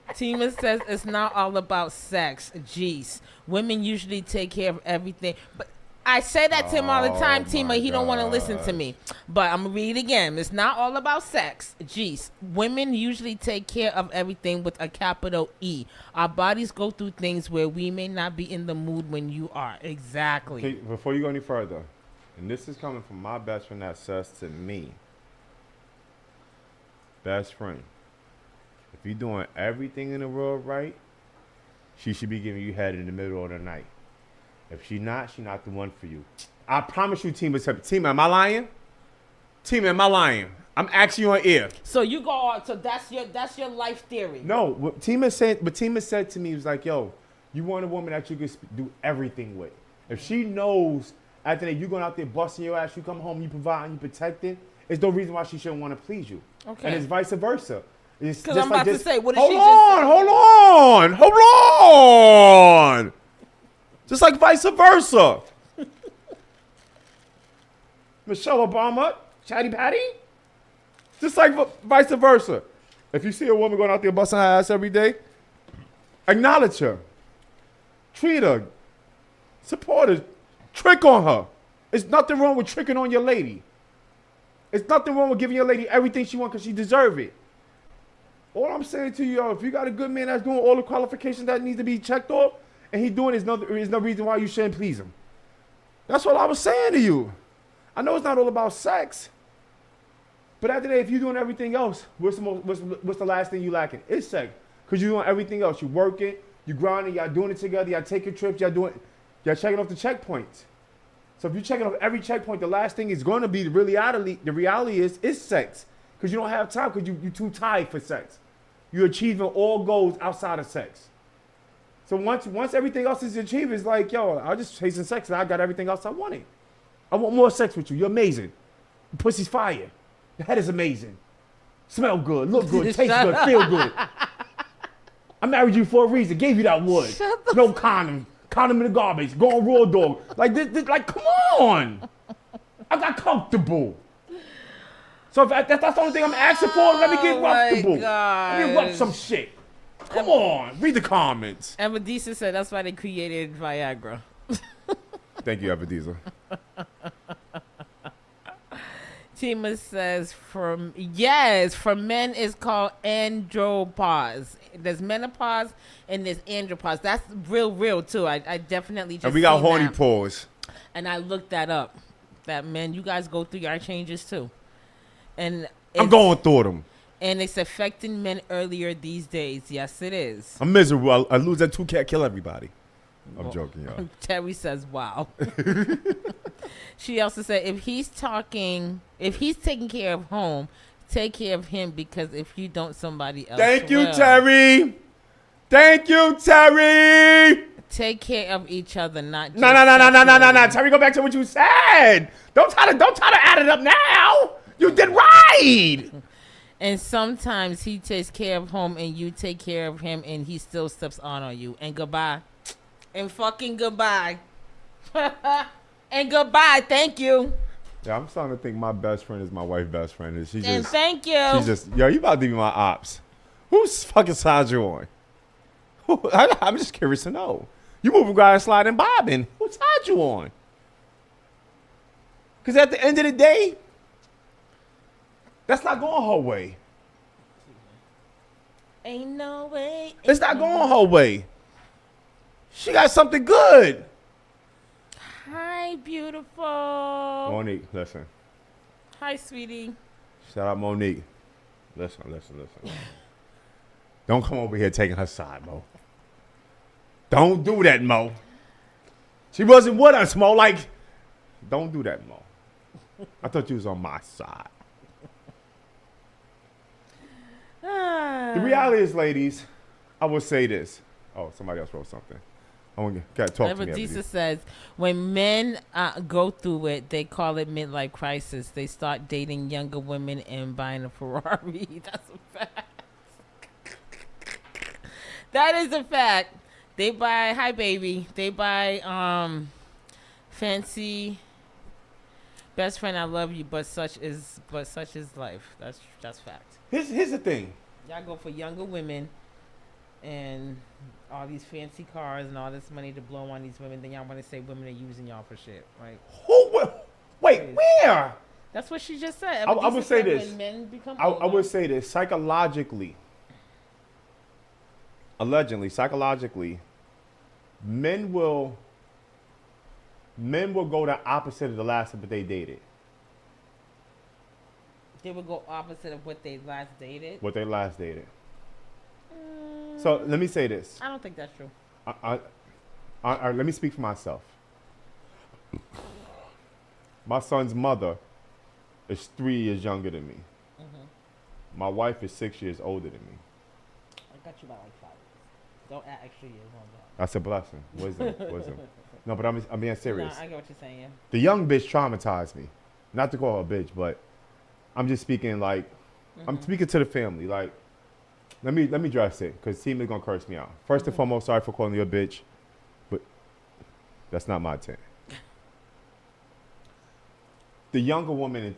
Tima says it's not all about sex. Jeez. Women usually take care of everything. But I say that to him all the time, Tima. He don't want to listen to me. But I'm going to read it again. It's not all about sex. Jeez. Women usually take care of everything with a capital E. Our bodies go through things where we may not be in the mood when you are. Exactly. Okay, before you go any further, and this is coming from my best friend that says to me, best friend, if you're doing everything in the world right, she should be giving you head in the middle of the night. If she's not the one for you. I promise you, Tima, am I lying? Tima, am I lying? I'm asking you on air. So you go on. So that's your life theory. No, what Tima said to me was like, yo, you want a woman that you can do everything with. If she knows after that you going out there busting your ass, you come home, you provide, and you protect it, there's no reason why she shouldn't want to please you. Okay. And it's vice versa. Because I'm about to say, what did hold she on, just say? hold on. Just like vice versa. Michelle Obama, Chatty Patty. Just like vice versa. If you see a woman going out there busting her ass every day, acknowledge her. Treat her. Support her. Trick on her. There's nothing wrong with tricking on your lady. There's nothing wrong with giving your lady everything she wants because she deserves it. All I'm saying to you, yo, if you got a good man that's doing all the qualifications that need to be checked off, and he doing it, there's no reason why you shouldn't please him. That's what I was saying to you. I know it's not all about sex, but after that, if you're doing everything else, what's the last thing you lacking? It's sex, because you're doing everything else. You working, you grinding, y'all doing it together, y'all taking trips, y'all checking off the checkpoints. So if you're checking off every checkpoint, the last thing is going to be the reality is sex, because you don't have time, because you're too tired for sex. You're achieving all goals outside of sex. So once everything else is achieved, it's like, yo, I'm just chasing sex and I got everything else I wanted. I want more sex with you. You're amazing. Your pussy's fire. Your head is amazing. Smell good, look good, taste good, feel good. I married you for a reason. Gave you that wood. No condom. Condom in the garbage. Go on Raw Dog. Like this, like, come on. I got comfortable. So if that's the only thing I'm asking for, let me get comfortable. Let me rub some shit. Come on, read the comments. Evadisa said that's why they created Viagra. Thank you, Evadisa. Tima says, for men it's called andropause. There's menopause and there's andropause. That's real too. I definitely just And we got seen horny that. paws. And I looked that up. That men, you guys go through your changes too. And I'm going through them. And it's affecting men earlier these days. Yes, it is. I'm miserable. I lose that 2 cat, kill everybody. I'm joking, y'all. Terry says, wow. She also said, if he's taking care of home, take care of him, because if you don't, somebody else Thank you, will. Terry. Thank you, Terry. Take care of each other, not just No. sexually. Terry, go back to what you said. Don't try to add it up now. You did right. And sometimes he takes care of home and you take care of him and he still steps on you. And goodbye. And fucking goodbye. And goodbye. Thank you. Yeah, I'm starting to think my best friend is my wife's best friend. And And thank you. she's just, yo, you about to be my ops. Whose fucking side you on? I'm just curious to know. You moving guys sliding bobbing. Whose side you on? Because at the end of the day, that's not going her way. Ain't no way. It's not going her way. She got something good. Hi, beautiful. Monique, listen. Hi, sweetie. Shout out Monique. Listen. Don't come over here taking her side, Mo. Don't do that, Mo. She wasn't with us, Mo. Like, don't do that, Mo. I thought you was on my side. The reality is, ladies, I will say this. Oh, somebody else wrote something. I want to talk to me. Evadisa says, when men go through it, they call it midlife crisis. They start dating younger women and buying a Ferrari. That's a fact. That is a fact. They buy, hi baby. They buy fancy. Best friend, I love you, but such is life. That's fact. Here's the thing. Y'all go for younger women and all these fancy cars and all this money to blow on these women. Then y'all want to say women are using y'all for shit, right? Wait, where? That's what she just said. I would say this. When men become I older, would say this. Psychologically, allegedly, psychologically, men will go the opposite of the last that they dated. they would go opposite of what they last dated. What they last dated. So let me say this. I don't think that's true. Let me speak for myself. My son's mother is 3 years younger than me. Mm-hmm. My wife is 6 years older than me. I got you by like 5 years. Don't add extra years on that. That's a blessing. Wisdom. No, but I'm being serious. No, I get what you're saying. The young bitch traumatized me. Not to call her a bitch, but I'm just speaking like, I'm speaking to the family. Like, let me address it, because Team is going to curse me out. First and foremost, sorry for calling you a bitch, but that's not my intent. The younger woman,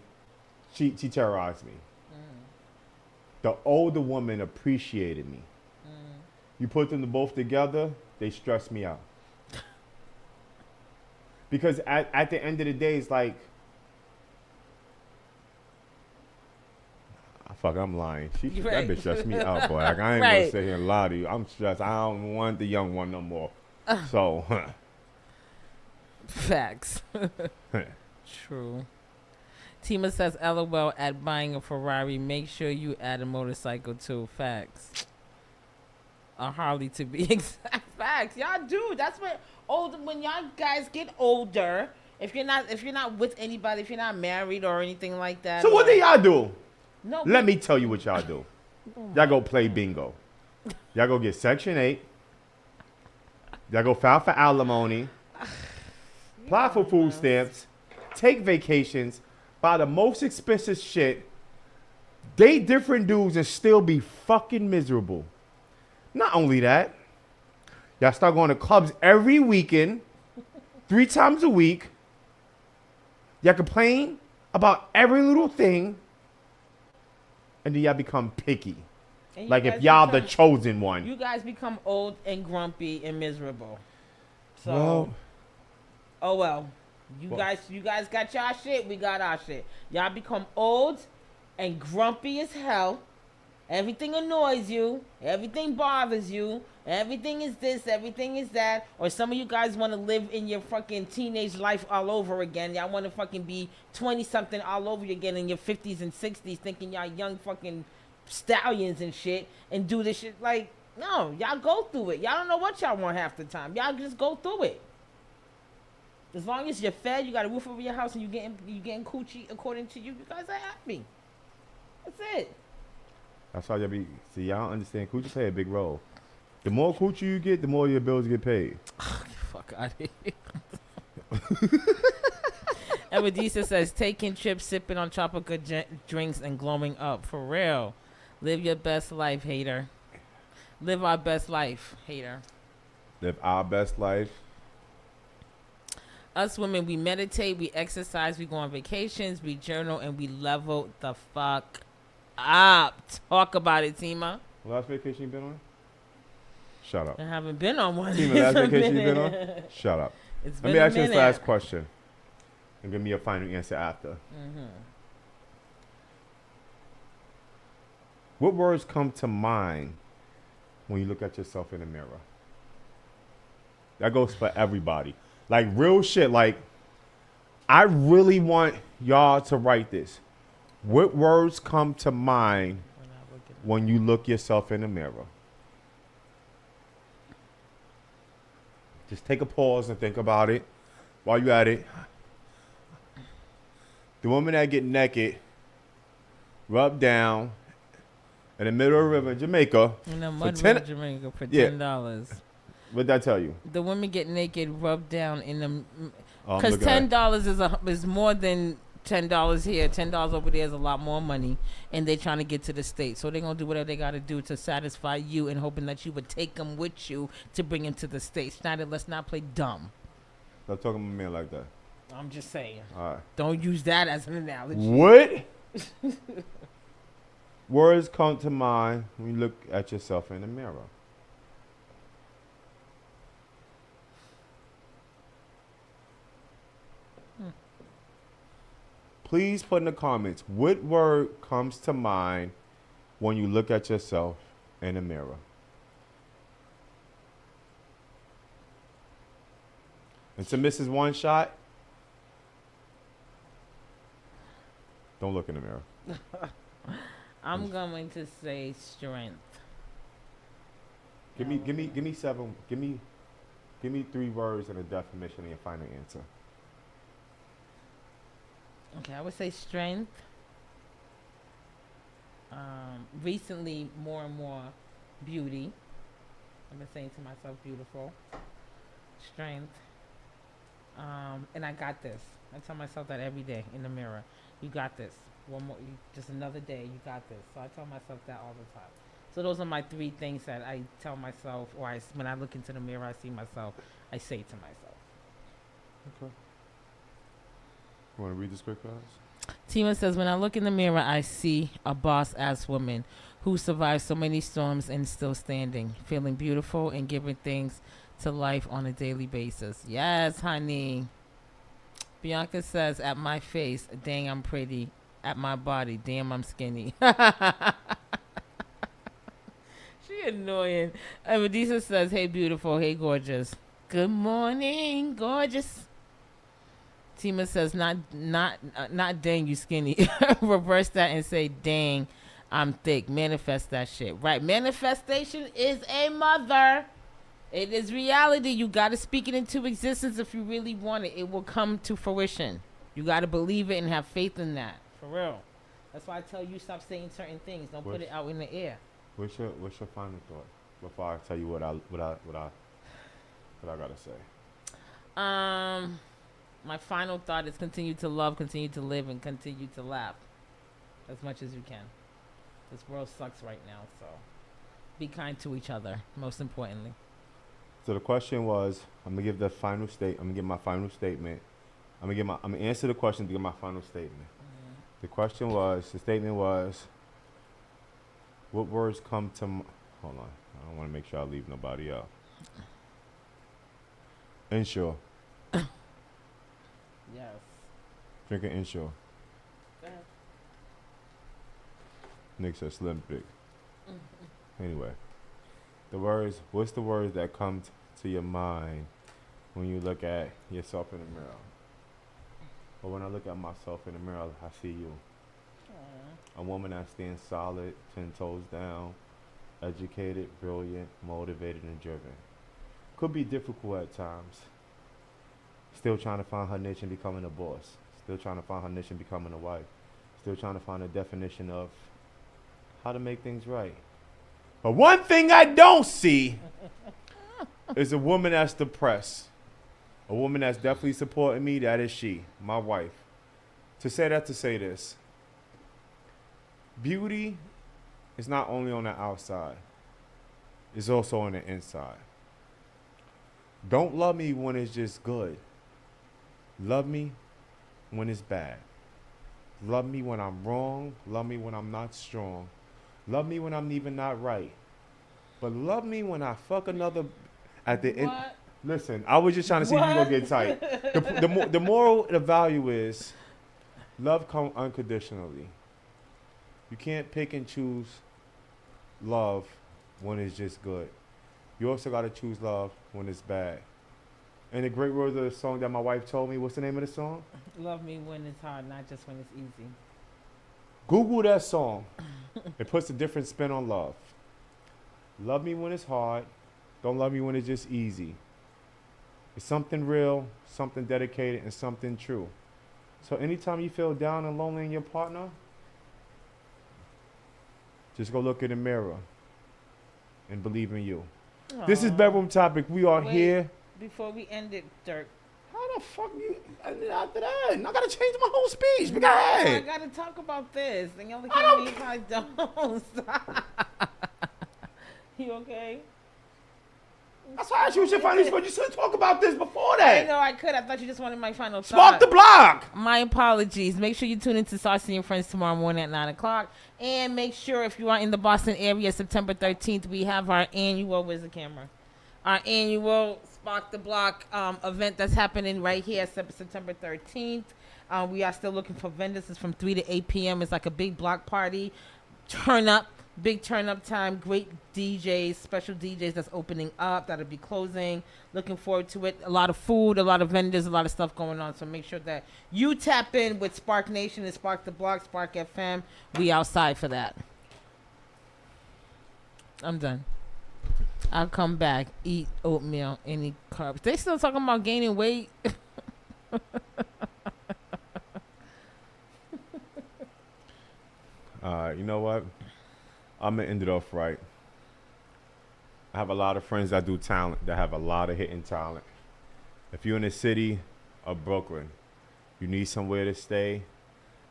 she terrorized me. The older woman appreciated me. You put them both together, they stress me out. Because at the end of the day, it's like, I'm lying. Right. That bitch stressed me out, boy. Like, I ain't Right. gonna sit here and lie to you. I'm stressed. I don't want the young one no more. So, Facts. True. Tima says, LOL at buying a Ferrari. Make sure you add a motorcycle too. Facts. A Harley to be exact. Facts. Y'all do. That's what when y'all guys get older. If you're not with anybody, if you're not married or anything like that. so what do y'all do? No. Let me tell you what y'all do. Y'all go play bingo. Y'all go get Section 8. Y'all go file for alimony. Apply for food stamps. Take vacations. Buy the most expensive shit. Date different dudes and still be fucking miserable. Not only that, y'all start going to clubs every weekend, 3 times a week. Y'all complain about every little thing. And then y'all become picky. Like if y'all the chosen one. You guys become old and grumpy and miserable. So, Well, oh well. You guys got y'all shit. We got our shit. Y'all become old and grumpy as hell. Everything annoys you. Everything bothers you. Everything is this. Everything is that. Or some of you guys want to live in your fucking teenage life all over again. Y'all want to fucking be 20-something all over again in your 50s and 60s thinking y'all young fucking stallions and shit and do this shit. Like, no. Y'all go through it. Y'all don't know what y'all want half the time. Y'all just go through it. As long as you're fed, you got a roof over your house, and you getting coochie according to you, you guys are happy. That's it. that's how y'all be. See, y'all don't understand. Coochie play a big role. The more coochie you get, the more your bills get paid. Fuck out of here. Evidisa says, taking trips, sipping on tropical drinks, and glowing up. For real. Live your best life, hater. Live our best life, hater. Live our best life. Us women, we meditate, we exercise, we go on vacations, we journal, and we level the fuck up. Talk about it, Tima. Last vacation you been on? Shut up. I haven't been on one. Tima, last vacation you been on? Shut up. It's Let been me a ask you this minute. last question. And give me a final answer after. Mm-hmm. What words come to mind when you look at yourself in the mirror? That goes for everybody. Like real shit. Like, I really want y'all to write this. What words come to mind when you look yourself in the mirror? Just take a pause and think about it while you at it. The women that get naked, rub down in the middle of the river in Jamaica. In the for mud 10 river, Jamaica for Yeah. $10. What'd that tell you? The women get naked, rubbed down in the Oh, I'm because looking at it. $10 is more than $10 here. $10 over there is a lot more money, and they're trying to get to the States. So they're gonna do whatever they gotta do to satisfy you, and hoping that you would take them with you to bring them to the States. Schneider, let's not play dumb. Stop talking to my man like that. I'm just saying. All right. Don't use that as an analogy. What words come to mind when you look at yourself in the mirror? Please put in the comments what word comes to mind when you look at yourself in the mirror. And to Mrs. One Shot, don't look in the mirror. I'm going to say strength. Give me seven. Give me 3 words and a definition of your final answer. Okay, I would say strength. Recently, more and more beauty. I've been saying to myself, beautiful. Strength. And I got this. I tell myself that every day in the mirror. You got this. One more, just another day. You got this. So I tell myself that all the time. So those are my 3 things that I tell myself, or when I look into the mirror, I see myself. I say to myself. Okay. You want to read this quick, guys? Tima says, when I look in the mirror, I see a boss-ass woman who survived so many storms and still standing, feeling beautiful and giving things to life on a daily basis. Yes, honey. Bianca says, at my face, dang, I'm pretty. At my body, damn, I'm skinny. She annoying. Medisa says, hey, beautiful. Hey, gorgeous. Good morning, gorgeous. Tima says, not dang, you skinny. Reverse that and say, dang, I'm thick. Manifest that shit. Right. Manifestation is a mother. It is reality. You got to speak it into existence if you really want it. It will come to fruition. You got to believe it and have faith in that. For real. That's why I tell you stop saying certain things. Don't put it out in the air. What's your final thought before I tell you what I gotta say? My final thought is continue to love, continue to live, and continue to laugh as much as you can. This world sucks right now, so be kind to each other, most importantly. So the question was, I'm gonna give my final statement. I'm gonna answer the question to give my final statement. The statement was, what words come to hold on, I don't want to make sure I leave nobody out. Ensure. Yes. Drinking Ensure. Nick said Slim Big. Anyway, what's the words that come to your mind when you look at yourself in the mirror? Or when I look at myself in the mirror, I see you. A woman that stands solid, 10 toes down, educated, brilliant, motivated, and driven. Could be difficult at times. Still trying to find her niche and becoming a boss. Still trying to find her niche and becoming a wife. Still trying to find a definition of how to make things right. But one thing I don't see is a woman that's depressed. A woman that's definitely supporting me, that is she, my wife. To say this. Beauty is not only on the outside, it's also on the inside. Don't love me when it's just good. Love me when it's bad. Love me when I'm wrong. Love me when I'm not strong. Love me when I'm even not right. But love me when I fuck another at the end. Listen, I was just trying to see if you're going to get tight. The moral, the value is love comes unconditionally. You can't pick and choose love when it's just good. You also got to choose love when it's bad. And the great words of the song that my wife told me, what's the name of the song? Love me when it's hard, not just when it's easy. Google that song. It puts a different spin on love. Love me when it's hard. Don't love me when it's just easy. It's something real, something dedicated, and something true. So anytime you feel down and lonely in your partner, just go look in the mirror and believe in you. Aww. This is Bedroom Topic. We are Wait, here. Before we end it, Dirk. How the fuck you after that? I gotta change my whole speech. But go I ahead. gotta talk about this. And y'all I can't don't leave I don't. You okay? That's why I asked you what your final speech. You should talk about this before I that. know I could. I thought you just wanted my final Spark thought. the block. My apologies. Make sure you tune into Saucy and Friends tomorrow morning at 9 o'clock. And make sure if you are in the Boston area, September 13th, we have our annual, where's the camera? Our annual Spark the Block event that's happening right here September 13th. We are still looking for vendors. It's from 3 to 8 p.m. It's like a big block party. Turn up. Big turn up time. Great DJs, special DJs that's opening up, that'll be closing. Looking forward to it. A lot of food, a lot of vendors, a lot of stuff going on. So make sure that you tap in with Spark Nation and Spark the Block, Spark FM. We outside for that. I'm done. I'll come back, eat oatmeal, any carbs. They still talking about gaining weight. You know what? I'm going to end it off right. I have a lot of friends that do talent, that have a lot of hidden talent. If you're in the city of Brooklyn, you need somewhere to stay,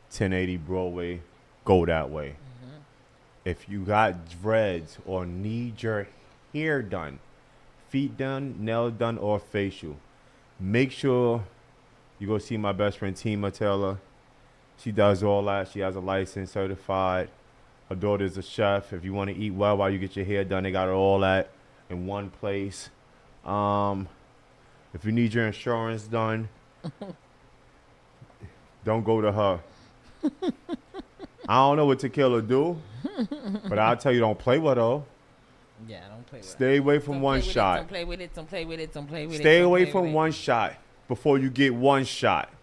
1080 Broadway, go that way. Mm-hmm. If you got dreads or need your hair done, feet done, nails done, or facial, make sure you go see my best friend, Tima Taylor. She does all that. She has a license, certified. Her daughter's a chef. If you want to eat well while you get your hair done, they got all that in one place. If you need your insurance done, don't go to her. I don't know what Tequila do, but I'll tell you, don't play with her. Yeah, don't play with it. Stay away from one shot. Don't play with it. Don't play with it. Don't play with it. Stay away from one shot before you get one shot.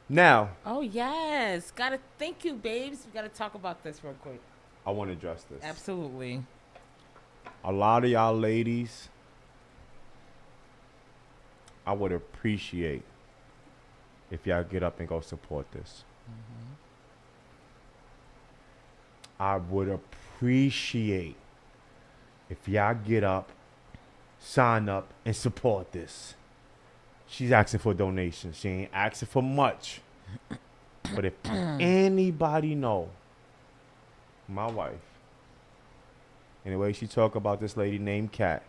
Now. Oh, yes. Gotta thank you, babes. We gotta talk about this real quick. I want to address this. Absolutely. A lot of y'all ladies, I would appreciate if y'all get up and go support this. Mm-hmm. I would appreciate if y'all get up, sign up, and support this. She's asking for donations. She ain't asking for much. But if anybody know my wife, and the way she talk about this lady named Kat,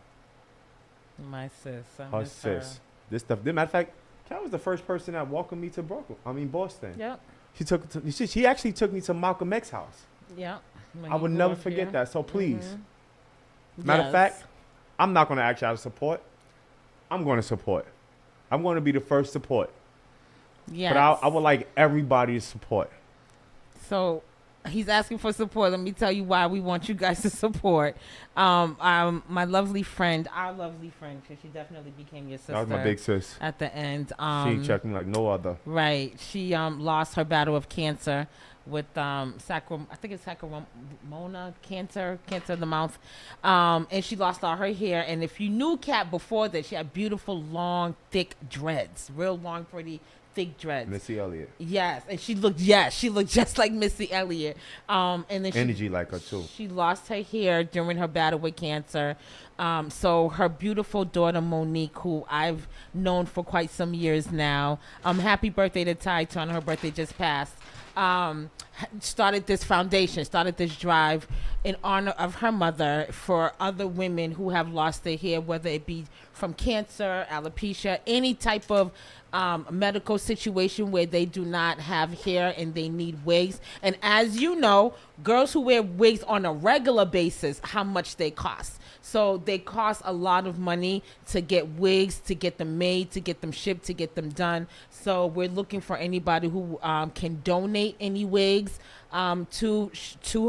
my sis. her sis. This stuff. Matter of fact, Kat was the first person that welcomed me to Boston. Yep. She actually took me to Malcolm X's house. Yep. I would never forget that. So please, matter of fact, I'm not going to ask y'all to support. I'm going to support. I'm going to be the first support. Yes. But I would like everybody to support. So he's asking for support. Let me tell you why we want you guys to support. My lovely friend, our lovely friend, because she definitely became your sister. That was my big sis. At the end. She checked me like no other. Right. She lost her battle of cancer with I think it's Sacramona cancer of the mouth. And she lost all her hair. And if you knew Kat before that, she had beautiful, long, thick dreads. Real long, pretty, thick dreads. Missy Elliott. Yes, and she looked just like Missy Elliott. And then Energy like her too. She lost her hair during her battle with cancer. So her beautiful daughter Monique, who I've known for quite some years now, happy birthday to Ty Ton. Her birthday just passed. Started this foundation, started this drive in honor of her mother for other women who have lost their hair, whether it be from cancer, alopecia, any type of medical situation where they do not have hair and they need wigs. And as you know, girls who wear wigs on a regular basis, how much they cost. So they cost a lot of money to get wigs, to get them made, to get them shipped, to get them done. So we're looking for anybody who can donate any wigs to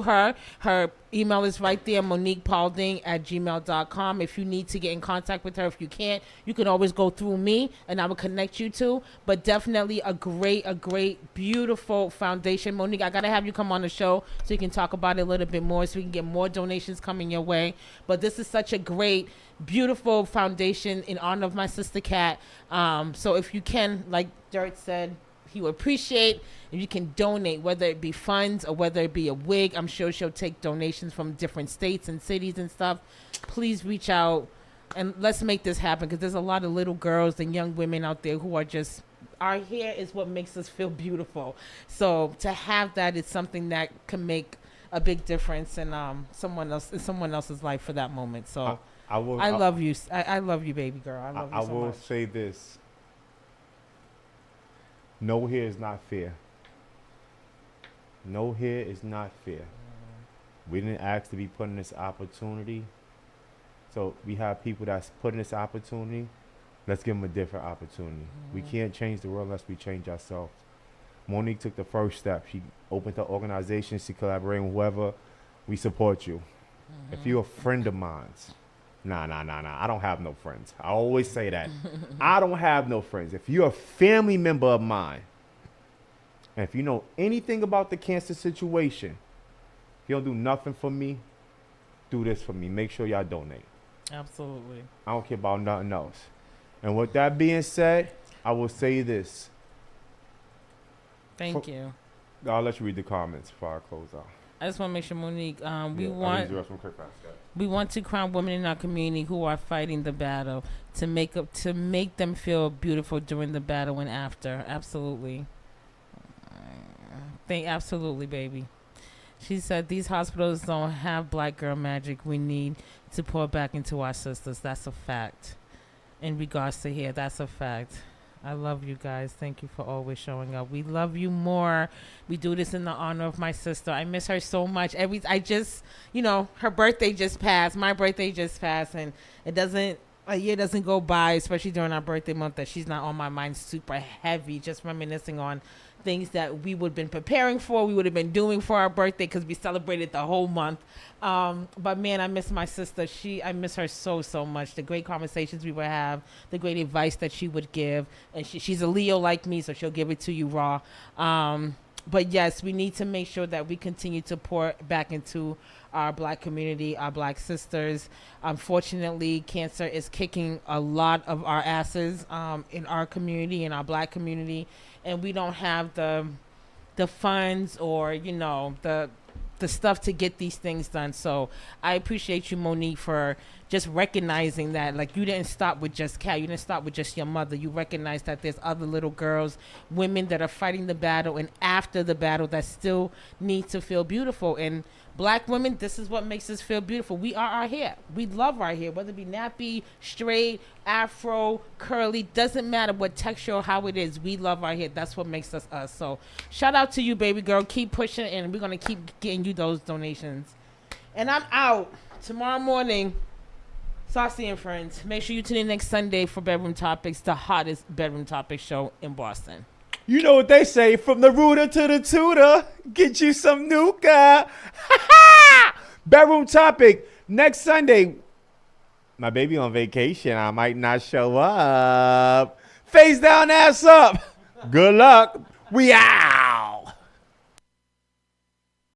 her. Her email is right there, moniquepaulding@gmail.com. If you need to get in contact with her, if you can't, you can always go through me and I will connect you to. But definitely a great, beautiful foundation. Monique, I got to have you come on the show so you can talk about it a little bit more so we can get more donations coming your way. But this is such a great, beautiful foundation in honor of my sister Kat. So if you can, like Dirt said, he would appreciate if you can donate, whether it be funds or whether it be a wig. I'm sure she'll take donations from different states and cities and stuff. Please reach out and let's make this happen, because there's a lot of little girls and young women out there who are just, our hair is what makes us feel beautiful. So to have that is something that can make a big difference in someone else's life for that moment. So I love you. I love you, baby girl. I love you so much. I will say this. No hair is not fair. No hair is not fair. We didn't ask to be put in this opportunity. So we have people that's put in this opportunity. Let's give them a different opportunity. We can't change the world unless we change ourselves. Monique took the first step. She opened her organization. She collaborated with whoever. We support you. If you're a friend of mine, nah. I don't have no friends. I always say that. I don't have no friends. If you're a family member of mine, and if you know anything about the cancer situation, if you don't do nothing for me, do this for me. Make sure y'all donate. Absolutely. I don't care about nothing else. And with that being said, I will say this. Thank you. I'll let you read the comments before I close out. I just want to make sure, Monique, we want to crown women in our community who are fighting the battle to make them feel beautiful during the battle and after. Absolutely. Absolutely, baby. She said these hospitals don't have black girl magic. We need to pour back into our sisters. That's a fact. In regards to here, that's a fact. I love you guys. Thank you for always showing up. We love you more. We do this in the honor of my sister. I miss her so much. Her birthday just passed. My birthday just passed, and a year doesn't go by, especially during our birthday month, that she's not on my mind super heavy, just reminiscing on things that we would have been preparing for, we would have been doing for our birthday, because we celebrated the whole month. But man, I miss my sister. I miss her so much. The great conversations we would have, the great advice that she would give. And she's a Leo like me, so she'll give it to you raw. But yes, we need to make sure that we continue to pour back into our black community, our black sisters. Unfortunately, cancer is kicking a lot of our asses in our community, in our black community, and we don't have the funds or the stuff to get these things done. So I appreciate you, Monique, for just recognizing that, like, you didn't stop with just Kat, you didn't stop with just your mother. You recognize that there's other little girls, women that are fighting the battle and after the battle that still need to feel beautiful. And black women, this is what makes us feel beautiful. We are our hair. We love our hair, whether it be nappy, straight, afro, curly, doesn't matter what texture or how it is. We love our hair. That's what makes us us. So shout out to you, baby girl. Keep pushing, and we're going to keep getting you those donations. And I'm out tomorrow morning. Saucy and friends, make sure you tune in next Sunday for Bedroom Topics, the hottest bedroom topic show in Boston. You know what they say, from the rooter to the tutor, get you some Nuka. Bedroom Topic, next Sunday. My baby on vacation, I might not show up. Face down, ass up. Good luck. We out.